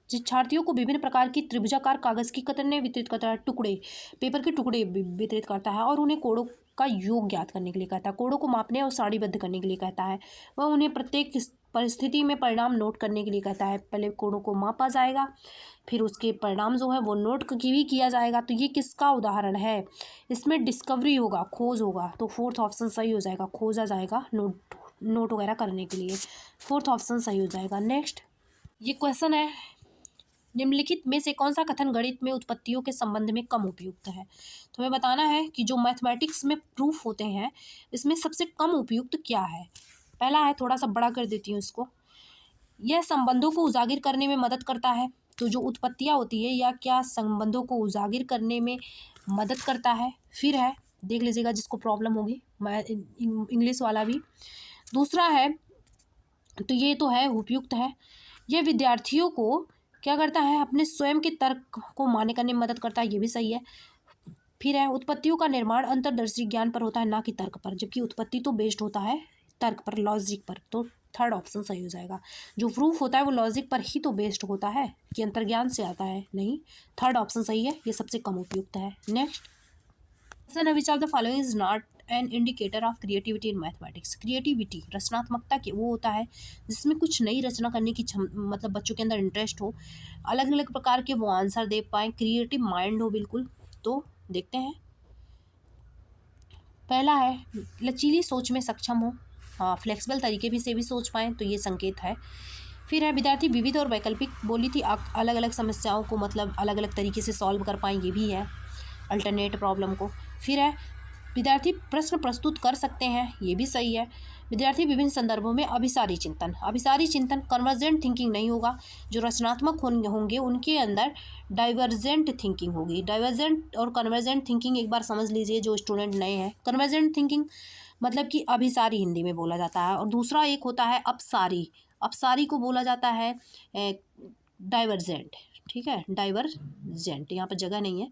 शिक्षार्थियों को विभिन्न प्रकार की त्रिभुजाकार कागज की कतरने वितरित करता है, टुकड़े, पेपर के टुकड़े वितरित करता है और उन्हें कोड़ों का योग ज्ञात करने के लिए कहता है, कोड़ों को मापने और सारणीबद्ध करने के लिए कहता है। वह उन्हें प्रत्येक परिस्थिति में परिणाम नोट करने के लिए कहता है। पहले कोड़ों को मापा जाएगा, फिर उसके परिणाम जो है वो नोट की भी किया जाएगा। तो ये किसका उदाहरण है? इसमें डिस्कवरी होगा, खोज होगा। तो फोर्थ ऑप्शन सही हो जाएगा, खोजा जाएगा नोट वगैरह करने के लिए। फोर्थ ऑप्शन सही हो जाएगा। नेक्स्ट ये क्वेश्चन है, निम्नलिखित में से कौन सा कथन गणित में उत्पत्तियों के संबंध में कम उपयुक्त है? तो हमें बताना है कि जो मैथमेटिक्स में प्रूफ होते हैं इसमें सबसे कम उपयुक्त क्या है। पहला है, थोड़ा सा बड़ा कर देती हूँ इसको, यह संबंधों को उजागर करने में मदद करता है। तो जो उत्पत्तियाँ होती है या क्या संबंधों को उजागर करने में मदद करता है। फिर है, देख लीजिएगा जिसको प्रॉब्लम होगी, मैं इंग्लिश वाला भी। दूसरा है, तो ये तो है उपयुक्त है, यह विद्यार्थियों को क्या करता है, अपने स्वयं के तर्क को मान्य करने में मदद करता है, ये भी सही है। फिर है, उत्पत्तियों का निर्माण अंतर्दर्शी ज्ञान पर होता है ना कि तर्क पर, जबकि उत्पत्ति तो बेस्ड होता है तर्क पर, लॉजिक पर। तो थर्ड ऑप्शन सही हो जाएगा। जो प्रूफ होता है वो लॉजिक पर ही तो बेस्ड होता है कि अंतर्ज्ञान से आता है, नहीं। थर्ड ऑप्शन सही है, ये सबसे कम उपयुक्त है। नेक्स्ट क्वेश्चन है, which of the following is not an indicator of creativity in mathematics. Creativity रचनात्मकता के वो होता है जिसमें कुछ नई रचना करने की मतलब बच्चों के अंदर इंटरेस्ट हो, अलग अलग प्रकार के वो आंसर दे पाए, क्रिएटिव माइंड हो बिल्कुल। तो देखते हैं, पहला है लचीली सोच में सक्षम हो, हाँ फ्लेक्सिबल तरीके भी से भी सोच पाएँ, तो ये संकेत है। फिर है, विद्यार्थी विविध और वैकल्पिक बोली थी, अलग अलग समस्याओं को मतलब अलग अलग तरीके से सॉल्व कर पाएँ, ये भी है, अल्टरनेट प्रॉब्लम को। फिर है, विद्यार्थी प्रश्न प्रस्तुत कर सकते हैं, ये भी सही है। विद्यार्थी विभिन्न संदर्भों में अभिसारी चिंतन कन्वर्जेंट थिंकिंग नहीं होगा, जो रचनात्मक होंगे उनके अंदर डाइवर्जेंट थिंकिंग होगी। डाइवर्जेंट और कन्वर्जेंट थिंकिंग एक बार समझ लीजिए जो स्टूडेंट नए हैं। कन्वर्जेंट थिंकिंग मतलब कि अभिसारी हिंदी में बोला जाता है, और दूसरा एक होता है अपसारी, अपसारी को बोला जाता है डाइवर्जेंट, ठीक है, डाइवर्जेंट, यहाँ पर जगह नहीं है,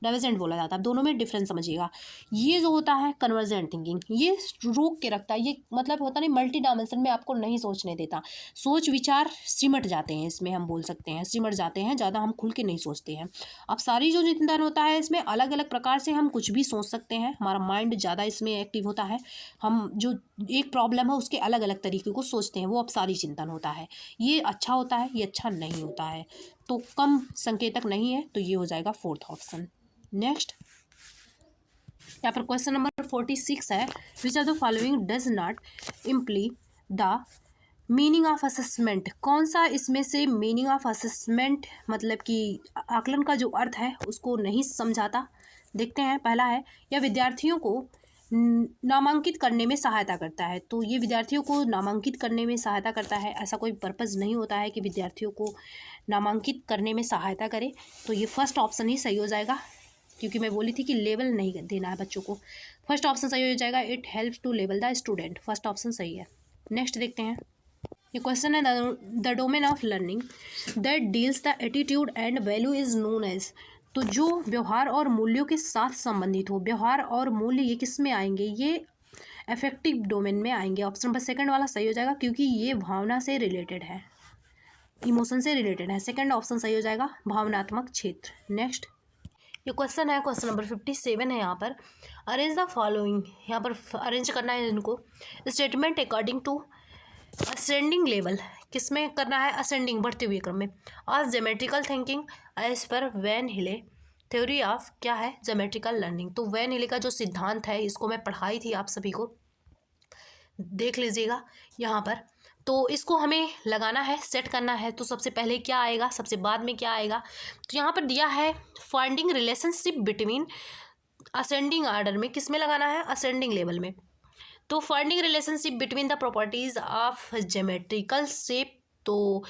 डाइवर्जेंट बोला जाता है। दोनों में डिफरेंस समझिएगा। ये जो होता है कन्वर्जेंट थिंकिंग, ये रोक के रखता है, ये मतलब होता नहीं मल्टी डायमेंशन में आपको नहीं सोचने देता, सोच विचार सिमट जाते हैं, इसमें हम बोल सकते हैं सिमट जाते हैं, ज़्यादा हम खुल के नहीं सोचते हैं। अब सारी जो चिंतन होता है इसमें अलग अलग प्रकार से हम कुछ भी सोच सकते हैं, हमारा माइंड ज़्यादा इसमें एक्टिव होता है, हम जो एक प्रॉब्लम है उसके अलग अलग तरीके को सोचते हैं, वो अब सारी चिंतन होता है। ये अच्छा होता है, ये अच्छा नहीं होता है, तो कम संकेतक नहीं है, तो ये हो जाएगा फोर्थ ऑप्शन। नेक्स्ट यहाँ पर क्वेश्चन नंबर 46 है, which are the following does not imply the meaning of assessment. कौन सा इसमें से मीनिंग ऑफ असेसमेंट मतलब कि आकलन का जो अर्थ है उसको नहीं समझाता। देखते हैं, पहला है, यह विद्यार्थियों को नामांकित करने में सहायता करता है। तो ये विद्यार्थियों को नामांकित करने में सहायता करता है, ऐसा कोई पर्पज़ नहीं होता है कि विद्यार्थियों को नामांकित करने में सहायता करे, तो ये फर्स्ट ऑप्शन ही सही हो जाएगा, क्योंकि मैं बोली थी कि लेवल नहीं देना है बच्चों को। फर्स्ट ऑप्शन सही हो जाएगा, it helps to level the student, first option सही है। नेक्स्ट देखते हैं, ये क्वेश्चन है, the domain of learning that deals the attitude and value is known as. तो जो व्यवहार और मूल्यों के साथ संबंधित हो, व्यवहार और मूल्य ये किस में आएंगे, ये अफेक्टिव डोमेन में आएंगे। ऑप्शन नंबर सेकंड वाला सही हो जाएगा, क्योंकि ये भावना से रिलेटेड है, इमोशन से रिलेटेड है, सेकंड ऑप्शन सही हो जाएगा, भावनात्मक क्षेत्र। नेक्स्ट ये क्वेश्चन है, क्वेश्चन नंबर 57 है, यहाँ पर अरेंज द फॉलोइंग, यहाँ पर अरेंज करना है इनको, statement according to ascending level, किस में करना है, असेंडिंग बढ़ते हुए क्रम में, आज geometrical thinking as per van Hiele theory of क्या है, ज्योमेट्रिकल लर्निंग। तो वैन हिले का जो सिद्धांत है इसको मैं पढ़ाई थी आप सभी को, देख लीजिएगा यहाँ पर। तो इसको हमें लगाना है, सेट करना है, तो सबसे पहले क्या आएगा, सबसे बाद में क्या आएगा, तो यहाँ पर दिया है finding relationship between, ascending order में किस में लगाना है, असेंडिंग लेवल में। तो finding relationship between the properties of geometrical shape, तो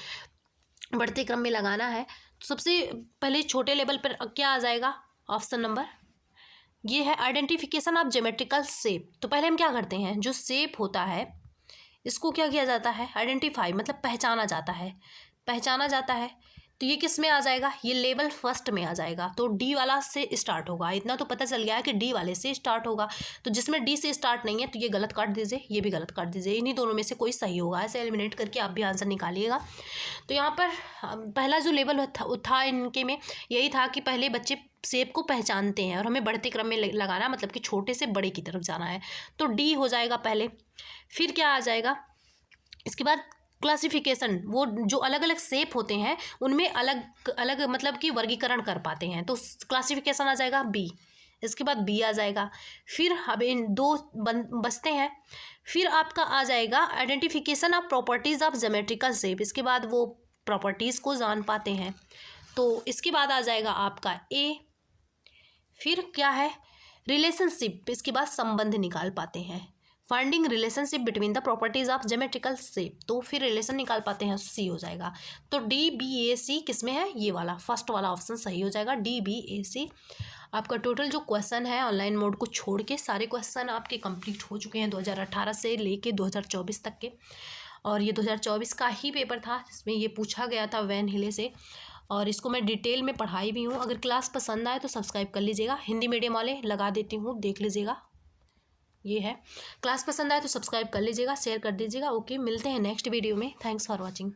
बढ़ते क्रम में लगाना है। तो सबसे पहले छोटे लेवल पर क्या आ जाएगा, ऑप्शन नंबर ये है, आइडेंटिफिकेशन ऑफ ज्योमेट्रिकल शेप। तो पहले हम क्या करते हैं, जो शेप होता है इसको क्या किया जाता है, आइडेंटिफाई मतलब पहचाना जाता है, पहचाना जाता है। तो ये किस में आ जाएगा, ये लेवल फर्स्ट में आ जाएगा, तो डी वाला से स्टार्ट होगा, इतना तो पता चल गया है कि डी वाले से स्टार्ट होगा। तो जिसमें डी से स्टार्ट नहीं है तो ये गलत काट दीजिए, ये भी गलत काट दीजिए, इन्हीं दोनों में से कोई सही होगा, ऐसे एलिमिनेट करके आप भी आंसर निकालिएगा। तो यहाँ पर पहला जो लेवल था इनके में यही था कि पहले बच्चे शेप को पहचानते हैं और हमें बढ़ते क्रम में लगाना, मतलब कि छोटे से बड़े की तरफ जाना है, तो डी हो जाएगा पहले। फिर क्या आ जाएगा, इसके बाद क्लासिफिकेशन, वो जो अलग अलग शेप होते हैं उनमें अलग अलग मतलब कि वर्गीकरण कर पाते हैं, तो क्लासिफिकेशन आ जाएगा बी, इसके बाद बी आ जाएगा। फिर अब इन दो बचते हैं, फिर आपका आ जाएगा identification of properties of geometrical shape, इसके बाद वो प्रॉपर्टीज़ को जान पाते हैं, तो इसके बाद आ जाएगा आपका ए। फिर क्या है, रिलेशनशिप, इसके बाद संबंध निकाल पाते हैं, finding relationship between the properties of geometrical shape, तो फिर रिलेशन निकाल पाते हैं, सी हो जाएगा। तो DBAC किस में है, ये वाला फर्स्ट वाला ऑप्शन सही हो जाएगा, DBAC। आपका टोटल जो क्वेश्चन है ऑनलाइन मोड को छोड़ के सारे क्वेश्चन आपके कंप्लीट हो चुके हैं 2018 से लेके 2024 तक के। और ये 2024 का ही पेपर था जिसमें ये पूछा गया था वैन हिले से, और इसको मैं डिटेल में पढ़ाई भी हूँ। अगर क्लास पसंद आए तो सब्सक्राइब कर लीजिएगा, हिंदी मीडियम वाले लगा देती हूँ, देख लीजिएगा। ये है, क्लास पसंद आए तो सब्सक्राइब कर लीजिएगा, शेयर कर दीजिएगा। ओके, मिलते हैं नेक्स्ट वीडियो में। Thanks for watching.